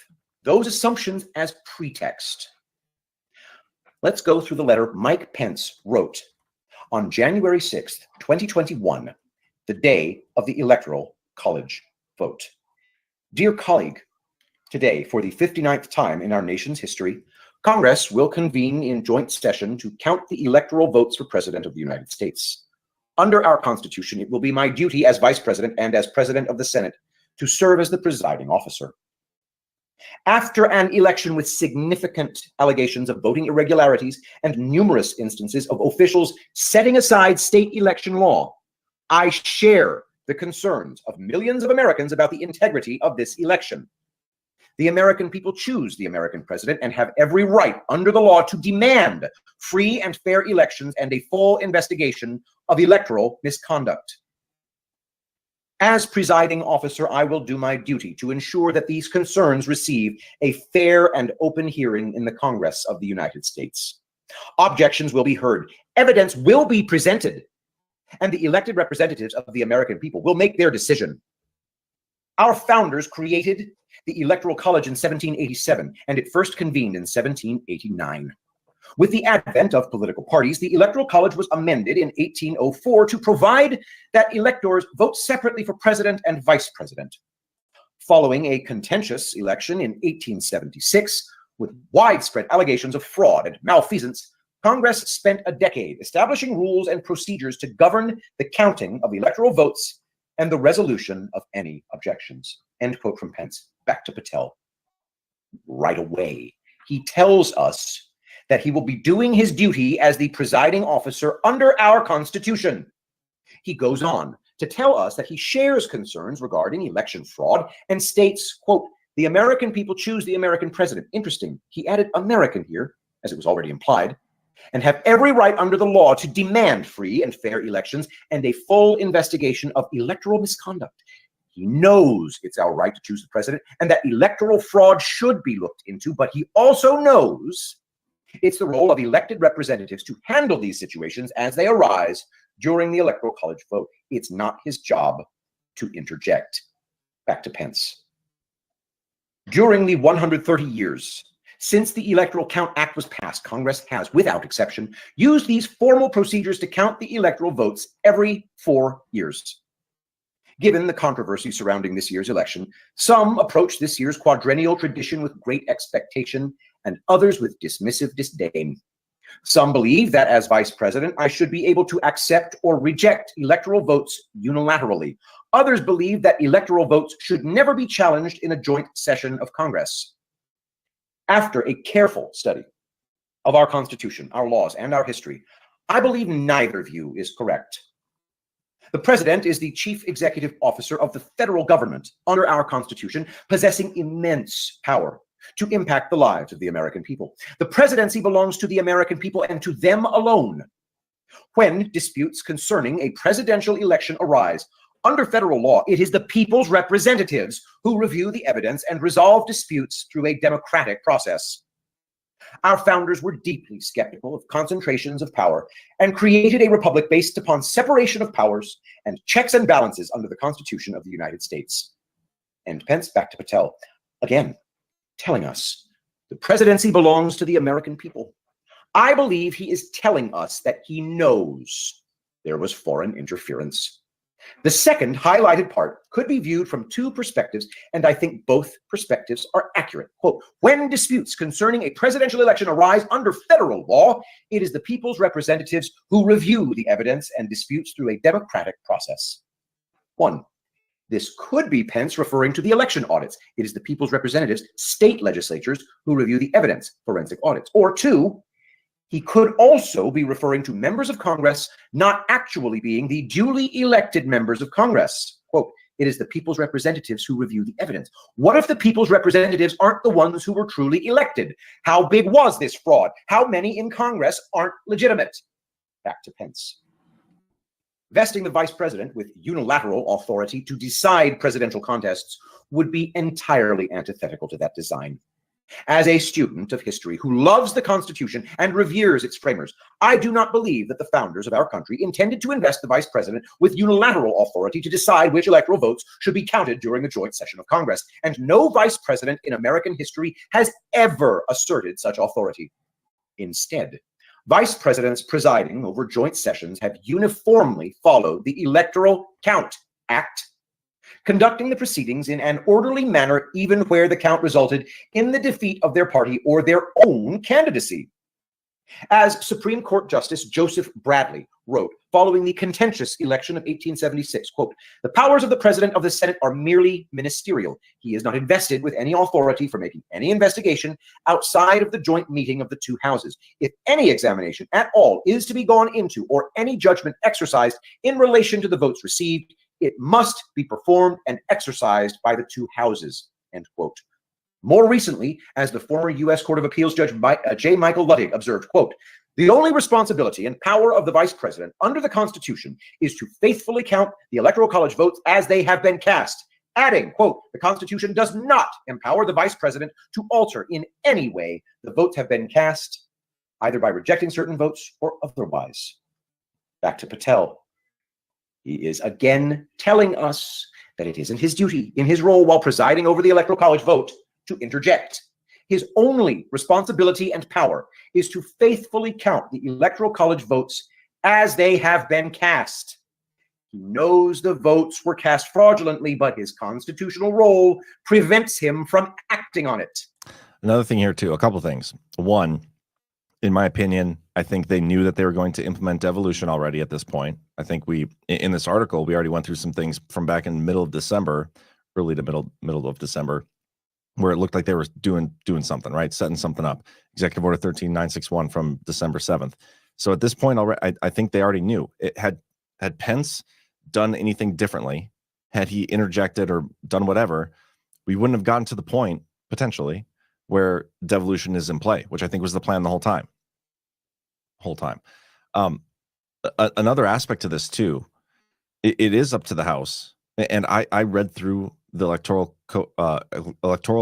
those assumptions as pretext, let's go through the letter Mike Pence wrote on January 6th, 2021, the day of the Electoral College vote. Dear colleague, today, for the 59th time in our nation's history, Congress will convene in joint session to count the electoral votes for President of the United States. Under our Constitution, it will be my duty as Vice President and as President of the Senate to serve as the presiding officer. After an election with significant allegations of voting irregularities and numerous instances of officials setting aside state election law, I share the concerns of millions of Americans about the integrity of this election. The American people choose the American president and have every right under the law to demand free and fair elections and a full investigation of electoral misconduct. As presiding officer, I will do my duty to ensure that these concerns receive a fair and open hearing in the Congress of the United States. Objections will be heard, evidence will be presented, and the elected representatives of the American people will make their decision. Our founders created the Electoral College in 1787, and it first convened in 1789. With the advent of political parties, the Electoral College was amended in 1804 to provide that electors vote separately for president and vice president. Following a contentious election in 1876, with widespread allegations of fraud and malfeasance, Congress spent a decade establishing rules and procedures to govern the counting of electoral votes and the resolution of any objections. End quote from Pence. Back to Patel. Right away, he tells us that he will be doing his duty as the presiding officer under our Constitution. He goes on to tell us that he shares concerns regarding election fraud and states, quote, the American people choose the American president. Interesting. He added American here, as it was already implied, and have every right under the law to demand free and fair elections and a full investigation of electoral misconduct. He knows it's our right to choose the president and that electoral fraud should be looked into, but he also knows it's the role of elected representatives to handle these situations as they arise during the Electoral College vote. It's not his job to interject. Back to Pence. During the 130 years since the Electoral Count Act was passed, Congress has, without exception, used these formal procedures to count the electoral votes every 4 years. Given the controversy surrounding this year's election, some approach this year's quadrennial tradition with great expectation and others with dismissive disdain. Some believe that as vice president, I should be able to accept or reject electoral votes unilaterally. Others believe that electoral votes should never be challenged in a joint session of Congress. After a careful study of our Constitution, our laws, and our history, I believe neither view is correct. The president is the chief executive officer of the federal government under our Constitution, possessing immense power to impact the lives of the American people. The presidency belongs to the American people and to them alone. When disputes concerning a presidential election arise, under federal law, it is the people's representatives who review the evidence and resolve disputes through a democratic process. Our founders were deeply skeptical of concentrations of power and created a republic based upon separation of powers and checks and balances under the Constitution of the United States. And Pence, back to Patel, again, telling us the presidency belongs to the American people. I believe he is telling us that he knows there was foreign interference. The second highlighted part could be viewed from two perspectives, and I think both perspectives are accurate. Quote, when disputes concerning a presidential election arise under federal law, it is the people's representatives who review the evidence and disputes through a democratic process. One, this could be Pence referring to the election audits. It is the people's representatives, state legislatures, who review the evidence, forensic audits. Or two, he could also be referring to members of Congress not actually being the duly elected members of Congress. Quote, it is the people's representatives who review the evidence. What if the people's representatives aren't the ones who were truly elected? How big was this fraud? How many in Congress aren't legitimate? Back to Pence. Vesting the vice president with unilateral authority to decide presidential contests would be entirely antithetical to that design. As a student of history who loves the Constitution and reveres its framers, I do not believe that the founders of our country intended to invest the vice president with unilateral authority to decide which electoral votes should be counted during a joint session of Congress. And no vice president in American history has ever asserted such authority. Instead, vice presidents presiding over joint sessions have uniformly followed the Electoral Count Act, conducting the proceedings in an orderly manner even where the count resulted in the defeat of their party or their own candidacy. As Supreme Court Justice Joseph Bradley wrote following the contentious election of 1876, quote, the powers of the President of the Senate are merely ministerial. He is not invested with any authority for making any investigation outside of the joint meeting of the two houses. If any examination at all is to be gone into or any judgment exercised in relation to the votes received, it must be performed and exercised by the two houses, end quote. More recently, as the former U.S. Court of Appeals Judge J. Michael Luttig observed, quote, "The only responsibility and power of the vice president under the Constitution is to faithfully count the Electoral College votes as they have been cast," adding, quote, "The Constitution does not empower the vice president to alter in any way the votes have been cast, either by rejecting certain votes or otherwise." Back to Patel. He is again telling us that it isn't his duty in his role while presiding over the Electoral College vote to interject. His only responsibility and power is to faithfully count the Electoral College votes as they have been cast. He knows the votes were cast fraudulently, but his constitutional role prevents him from acting on it. Another thing here, too, a couple things. One, in my opinion, I think they knew that they were going to implement devolution already at this point. I think in this article, we already went through some things from back in middle of December, early to middle of December, where it looked like they were doing something, right? Setting something up. Executive Order 13961 from December 7th. So at this point already, I think they already knew. It had Pence done anything differently, had he interjected or done whatever, we wouldn't have gotten to the point, potentially, where devolution is in play, which I think was the plan the whole time. Another aspect to this, too, it is up to the House. And I read through the Electoral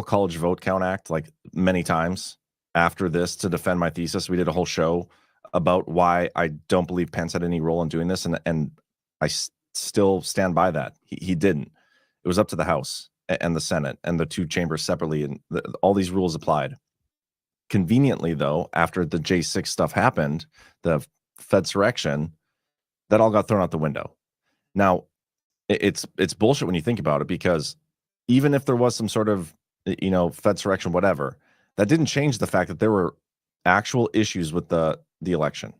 College Vote Count Act like many times after this to defend my thesis. We did a whole show about why I don't believe Pence had any role in doing this, and I still stand by that. He didn't. It was up to the House and the Senate and the two chambers separately, and all these rules applied. Conveniently, though, after the J6 stuff happened, the Fedsurrection, that all got thrown out the window. Now, it's bullshit when you think about it, because even if there was some sort of, Fedsurrection, whatever, that didn't change the fact that there were actual issues with the election.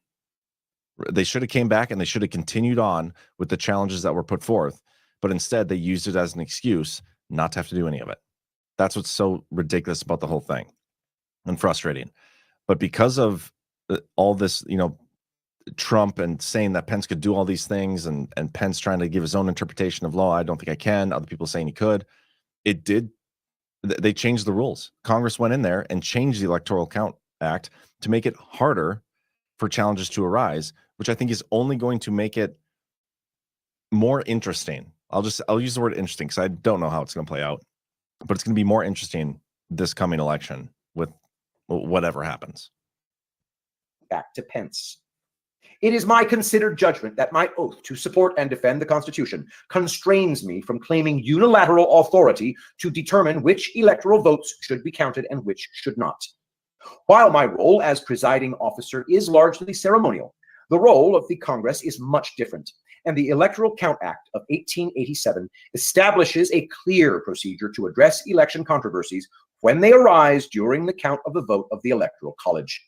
They should have came back and they should have continued on with the challenges that were put forth, but instead they used it as an excuse not to have to do any of it. That's what's so ridiculous about the whole thing and frustrating. But because of all this, Trump and saying that Pence could do all these things, and Pence trying to give his own interpretation of law, I don't think I can. Other people saying he could. They changed the rules. Congress went in there and changed the Electoral Count Act to make it harder for challenges to arise, which I think is only going to make it more interesting. I'll use the word interesting because I don't know how it's going to play out, but it's going to be more interesting this coming election with whatever happens. Back to Pence. "It is my considered judgment that my oath to support and defend the Constitution constrains me from claiming unilateral authority to determine which electoral votes should be counted and which should not. While my role as presiding officer is largely ceremonial, the role of the Congress is much different, and the Electoral Count Act of 1887 establishes a clear procedure to address election controversies when they arise during the count of the vote of the Electoral College.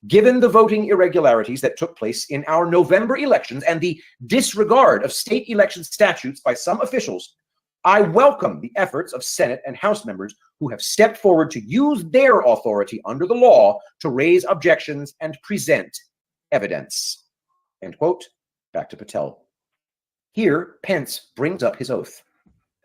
Given the voting irregularities that took place in our November elections and the disregard of state election statutes by some officials, I welcome the efforts of Senate and House members who have stepped forward to use their authority under the law to raise objections and present evidence." End quote. Back to Patel. Here, Pence brings up his oath.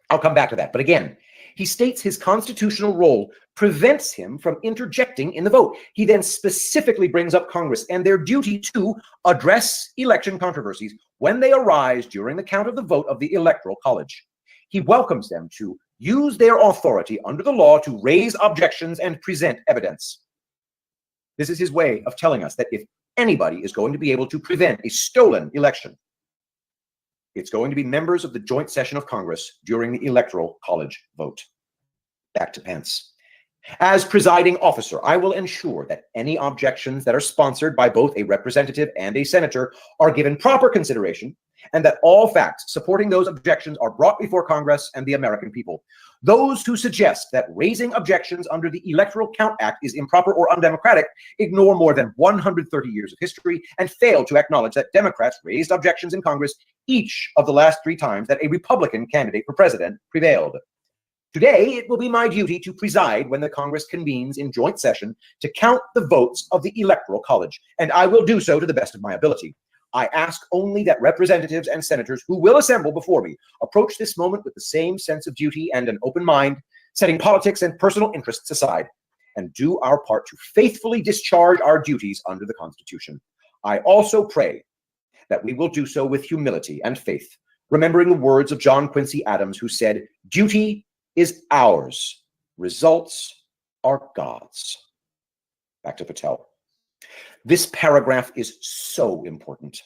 I'll come back to that. But again, he states his constitutional role prevents him from interjecting in the vote. He then specifically brings up Congress and their duty to address election controversies when they arise during the count of the vote of the Electoral College. He welcomes them to use their authority under the law to raise objections and present evidence. This is his way of telling us that if anybody is going to be able to prevent a stolen election, it's going to be members of the joint session of Congress during the Electoral College vote. Back to Pence. "As presiding officer, I will ensure that any objections that are sponsored by both a representative and a senator are given proper consideration, and that all facts supporting those objections are brought before Congress and the American people. Those who suggest that raising objections under the Electoral Count Act is improper or undemocratic ignore more than 130 years of history and fail to acknowledge that Democrats raised objections in Congress each of the last 3 times that a Republican candidate for president prevailed. Today, it will be my duty to preside when the Congress convenes in joint session to count the votes of the Electoral College, and I will do so to the best of my ability. I ask only that representatives and senators who will assemble before me approach this moment with the same sense of duty and an open mind, setting politics and personal interests aside, and do our part to faithfully discharge our duties under the Constitution. I also pray that we will do so with humility and faith, remembering the words of John Quincy Adams, who said, "Duty is ours, results are God's." Back to Patel. This paragraph is so important.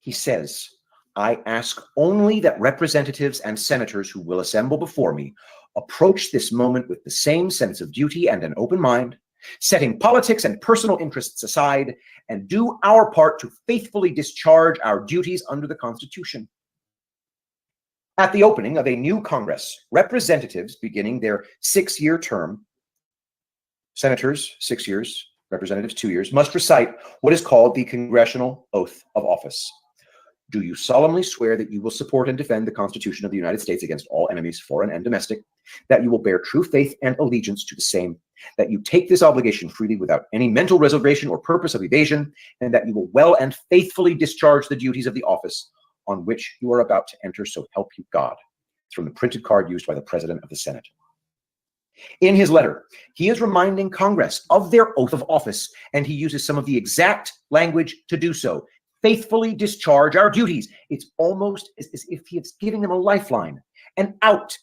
He says, "I ask only that representatives and senators who will assemble before me approach this moment with the same sense of duty and an open mind, setting politics and personal interests aside, and do our part to faithfully discharge our duties under the Constitution." At the opening of a new Congress, representatives beginning their 6-year term, senators 6 years, representatives 2 years, must recite what is called the Congressional Oath of Office. Do you solemnly swear that you will support and defend the Constitution of the United States against all enemies, foreign and domestic, that you will bear true faith and allegiance to the same, that you take this obligation freely without any mental reservation or purpose of evasion, and that you will well and faithfully discharge the duties of the office on which you are about to enter, so help you God? It's from the printed card used by the President of the Senate. In his letter, he is reminding Congress of their oath of office, and he uses some of the exact language to do so. Faithfully discharge our duties. It's almost as if he is giving them a lifeline, an out.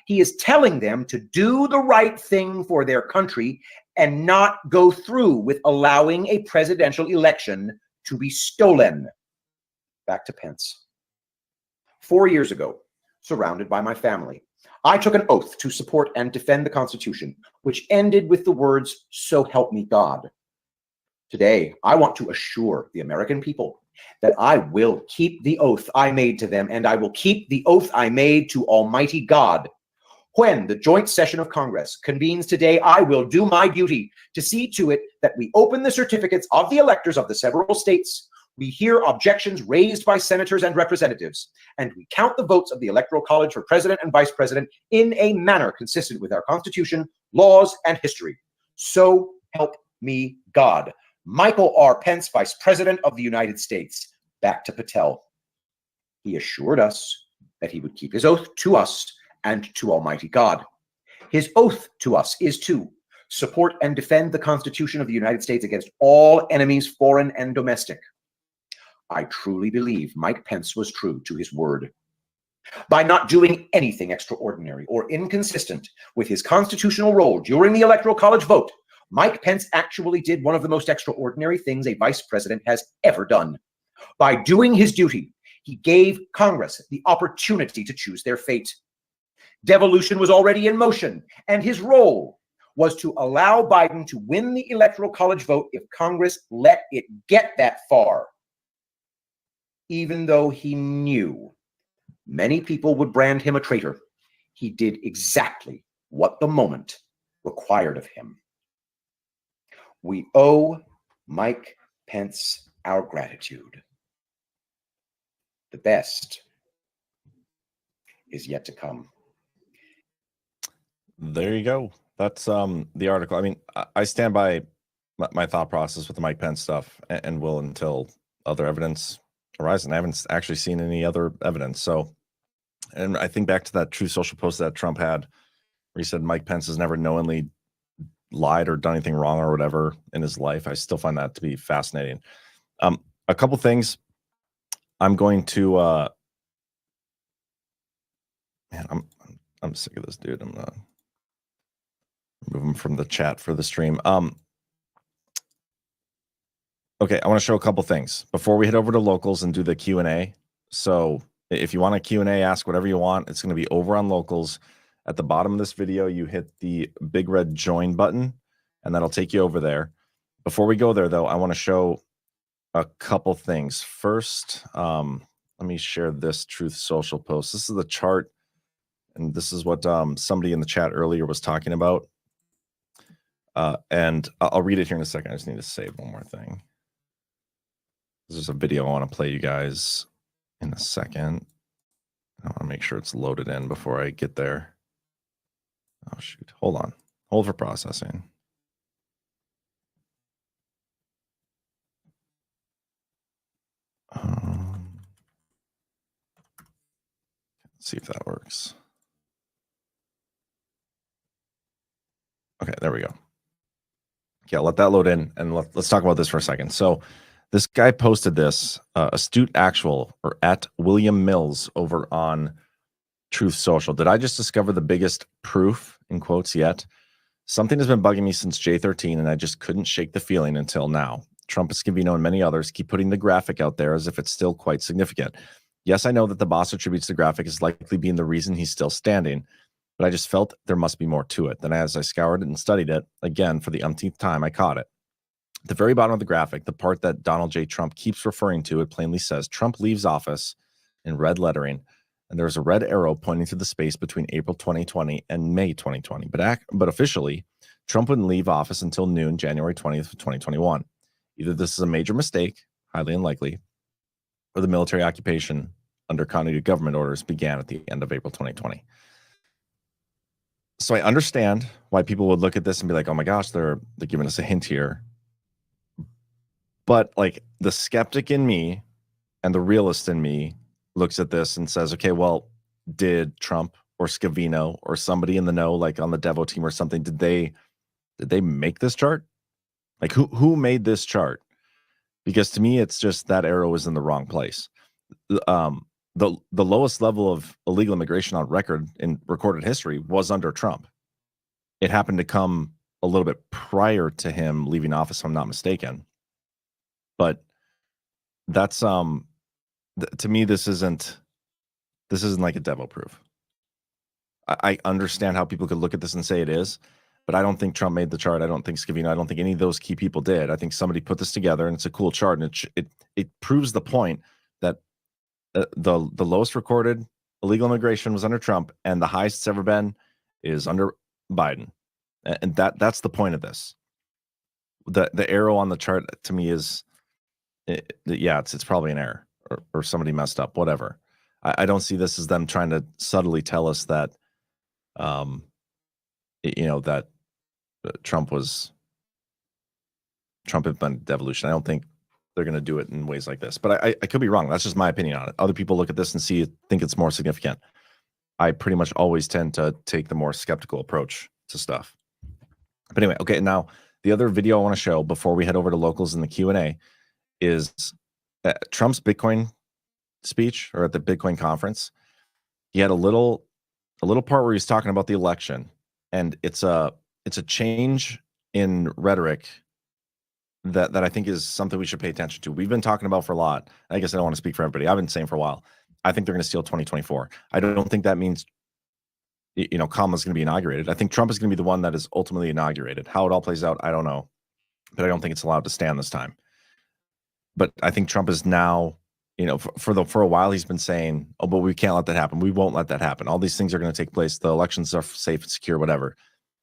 He is telling them to do the right thing for their country and not go through with allowing a presidential election to be stolen. Back to Pence. 4 years ago, surrounded by my family, I took an oath to support and defend the Constitution, which ended with the words, "So help me God." Today, I want to assure the American people that I will keep the oath I made to them, and I will keep the oath I made to Almighty God. When the joint session of Congress convenes today, I will do my duty to see to it that we open the certificates of the electors of the several states, we hear objections raised by senators and representatives, and we count the votes of the Electoral College for president and vice president in a manner consistent with our Constitution, laws, and history. So help me God. Michael R. Pence, Vice President of the United States. Back to Patel. He assured us that he would keep his oath to us and to Almighty God. His oath to us is to support and defend the Constitution of the United States against all enemies, foreign and domestic. I truly believe Mike Pence was true to his word. By not doing anything extraordinary or inconsistent with his constitutional role during the Electoral College vote, Mike Pence actually did one of the most extraordinary things a vice president has ever done. By doing his duty, he gave Congress the opportunity to choose their fate. Devolution was already in motion, and his role was to allow Biden to win the Electoral College vote if Congress let it get that far. Even though he knew many people would brand him a traitor, he did exactly what the moment required of him. We owe Mike Pence our gratitude. The best is yet to come. There you go. That's the article. I mean, I stand by my thought process with the Mike Pence stuff, and will until other evidence arises. And I haven't actually seen any other evidence. So, and I think back to that Truth Social post that Trump had, where he said Mike Pence has never knowingly lied or done anything wrong or whatever in his life. I still find that to be fascinating. A couple things I'm going to man, I'm sick of this dude. I'm gonna remove him from the chat for the stream. Okay, I want to show a couple things before we head over to locals and do the Q&A. So if you want a Q&A, ask whatever you want. It's going to be over on locals. At the bottom of this video, you hit the big red join button, and that'll take you over there. Before we go there, though, I want to show a couple things. First, let me share this Truth Social post. This is the chart, and this is what somebody in the chat earlier was talking about. And I'll read it here in a second. I just need to save one more thing. This is a video I want to play you guys in a second. I want to make sure it's loaded in before I get there. Oh, shoot. Hold on. Hold for processing. Let's see if that works. Okay, there we go. Okay, I'll let that load in, and let's talk about this for a second. So this guy posted this, Astute Actual, or at William Mills over on Truth Social. Did I just discover the biggest proof, in quotes, yet? Something has been bugging me since J13, and I just couldn't shake the feeling until now. Trump, Scavino, and many others keep putting the graphic out there as if it's still quite significant. Yes, I know that the boss attributes the graphic as likely being the reason he's still standing, but I just felt there must be more to it. Then as I scoured it and studied it, again, for the umpteenth time, I caught it. At the very bottom of the graphic, the part that Donald J. Trump keeps referring to, it plainly says, Trump leaves office in red lettering, and there's a red arrow pointing to the space between April 2020 and May 2020. But officially, Trump wouldn't leave office until noon, January 20th, 2021. Either this is a major mistake, highly unlikely, or the military occupation under continuity of government orders began at the end of April 2020. So I understand why people would look at this and be like, oh my gosh, they're giving us a hint here. But like the skeptic in me and the realist in me looks at this and says, okay, well, did Trump or Scavino or somebody in the know, like on the Devo team or something, did they make this chart? Like who made this chart? Because to me, it's just that arrow is in the wrong place. The lowest level of illegal immigration on record in recorded history was under Trump. It happened to come a little bit prior to him leaving office, if I'm not mistaken. But that's to me, this isn't like a Devo proof. I understand how people could look at this and say it is, but I don't think Trump made the chart. I don't think Scavino. I don't think any of those key people did. I think somebody put this together, and it's a cool chart, and it proves the point that the lowest recorded illegal immigration was under Trump, and the highest it's ever been is under Biden, and that's the point of this. The arrow on the chart to me is, it's probably an error or somebody messed up, whatever. I don't see this as them trying to subtly tell us that, that Trump had been devolution. I don't think they're going to do it in ways like this, but I could be wrong. That's just my opinion on it. Other people look at this and think it's more significant. I pretty much always tend to take the more skeptical approach to stuff. But anyway, okay. Now the other video I want to show before we head over to locals in the Q&A is Trump's Bitcoin speech, or at the Bitcoin conference. He had a little part where he's talking about the election, and it's a change in rhetoric that I think is something we should pay attention to. We've been talking about for a lot. I guess I don't want to speak for everybody. I've been saying for a while, I think they're going to steal 2024. I don't think that means, Kamala's going to be inaugurated. I think Trump is going to be the one that is ultimately inaugurated. How it all plays out, I don't know. But I don't think it's allowed to stand this time. But I think Trump is now, for a while he's been saying, oh, but we can't let that happen. We won't let that happen. All these things are going to take place. The elections are safe and secure, whatever.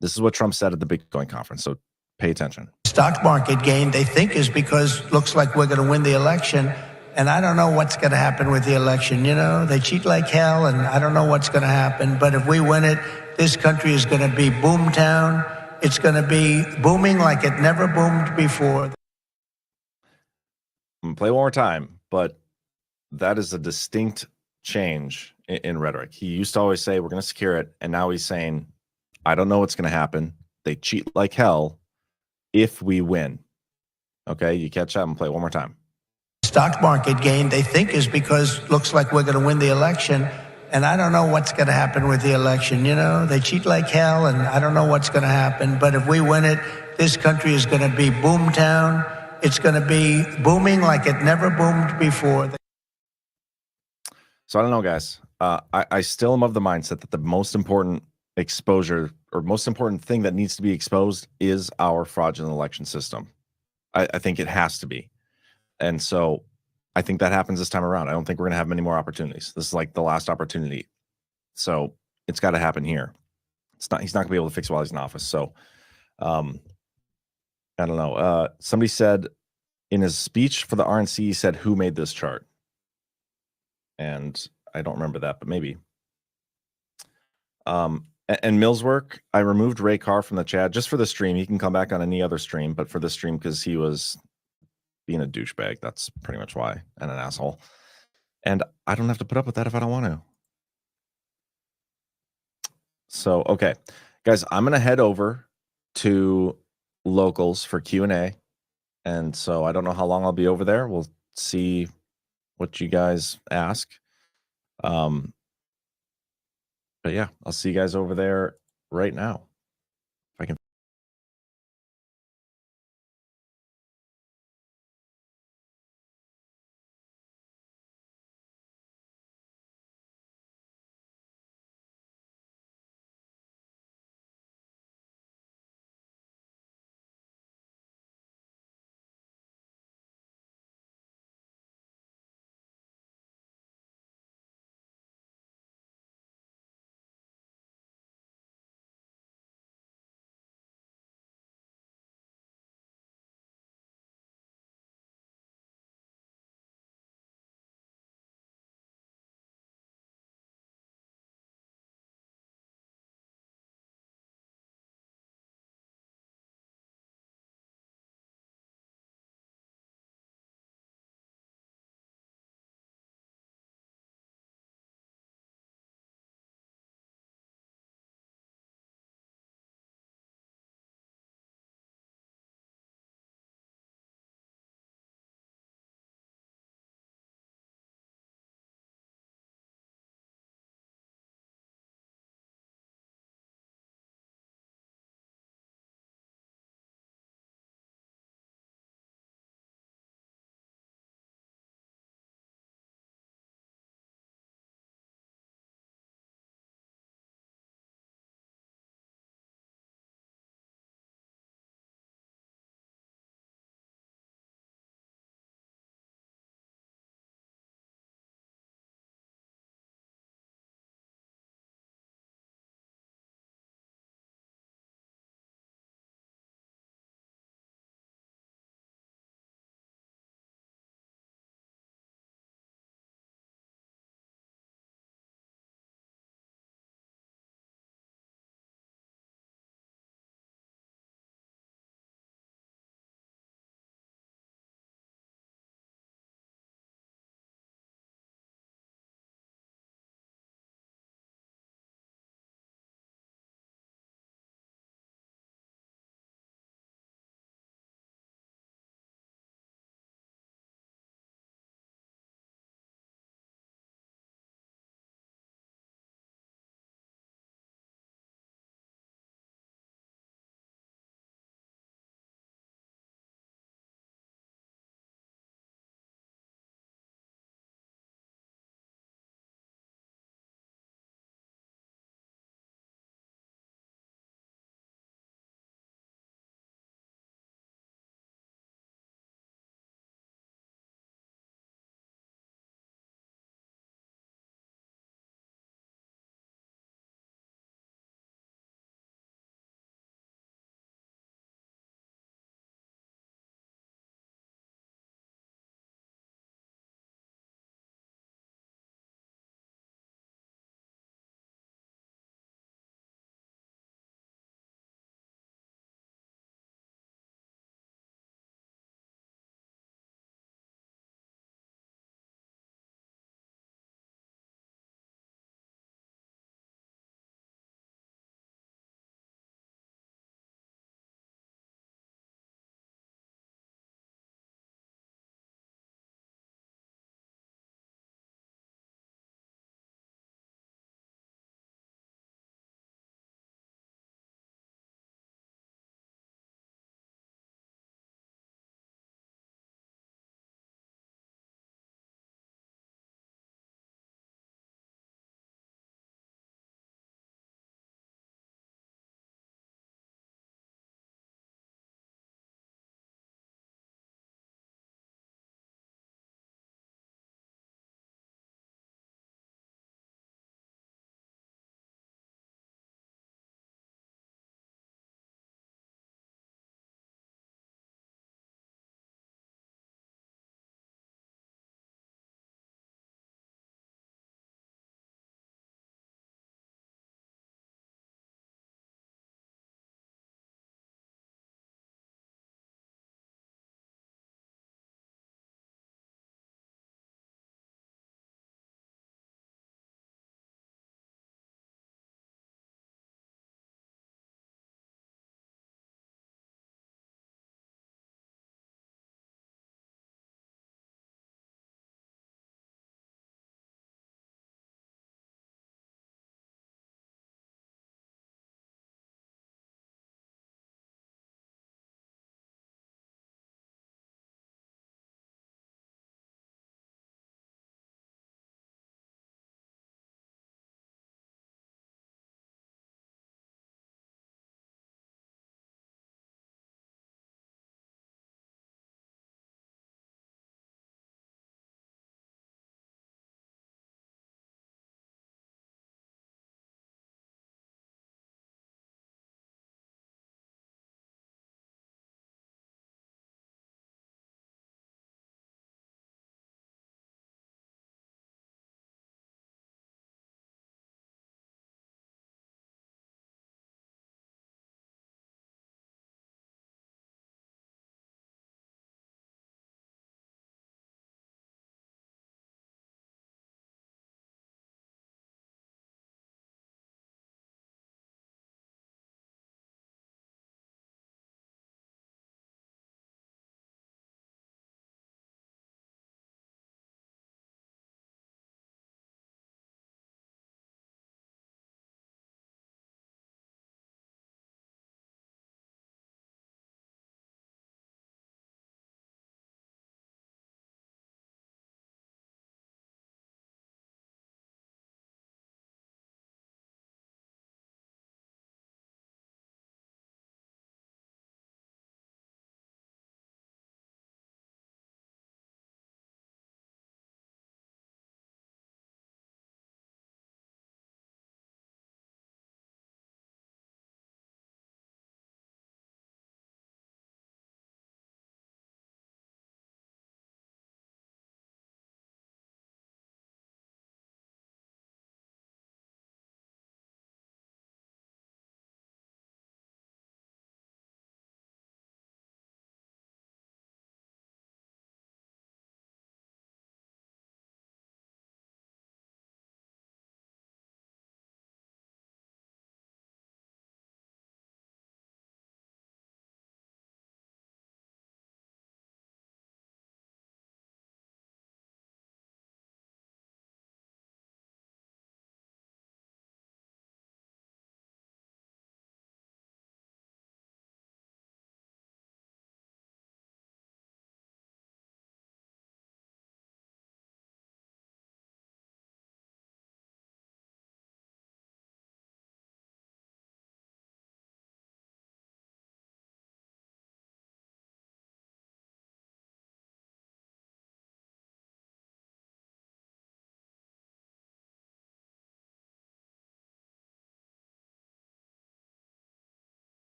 This is what Trump said at the Bitcoin conference. So pay attention. Stock market gain, they think, is because looks like we're going to win the election. And I don't know what's going to happen with the election. They cheat like hell, and I don't know what's going to happen. But if we win it, this country is going to be boomtown. It's going to be booming like it never boomed before. I'm going to play one more time, but that is a distinct change in rhetoric. He used to always say, we're going to secure it. And now he's saying, I don't know what's going to happen. They cheat like hell if we win. Okay, you catch that? I'm going to play it one more time. Stock market gain, they think, is because looks like we're going to win the election. And I don't know what's going to happen with the election. They cheat like hell, and I don't know what's going to happen. But if we win it, this country is going to be boomtown. It's going to be booming like it never boomed before. So I don't know, guys. I still am of the mindset that the most important exposure or most important thing that needs to be exposed is our fraudulent election system. I think it has to be. And so I think that happens this time around. I don't think we're going to have many more opportunities. This is like the last opportunity. So it's got to happen here. He's not going to be able to fix it while he's in office. So I don't know. Somebody said in his speech for the RNC, he said, who made this chart? And I don't remember that, but maybe. And Mill's work, I removed Ray Carr from the chat just for the stream. He can come back on any other stream, but for this stream, because he was being a douchebag. That's pretty much why, and an asshole. And I don't have to put up with that if I don't want to. So, okay. Guys, I'm going to head over to locals for Q&A. And so I don't know how long I'll be over there. We'll see what you guys ask. But yeah, I'll see you guys over there right now.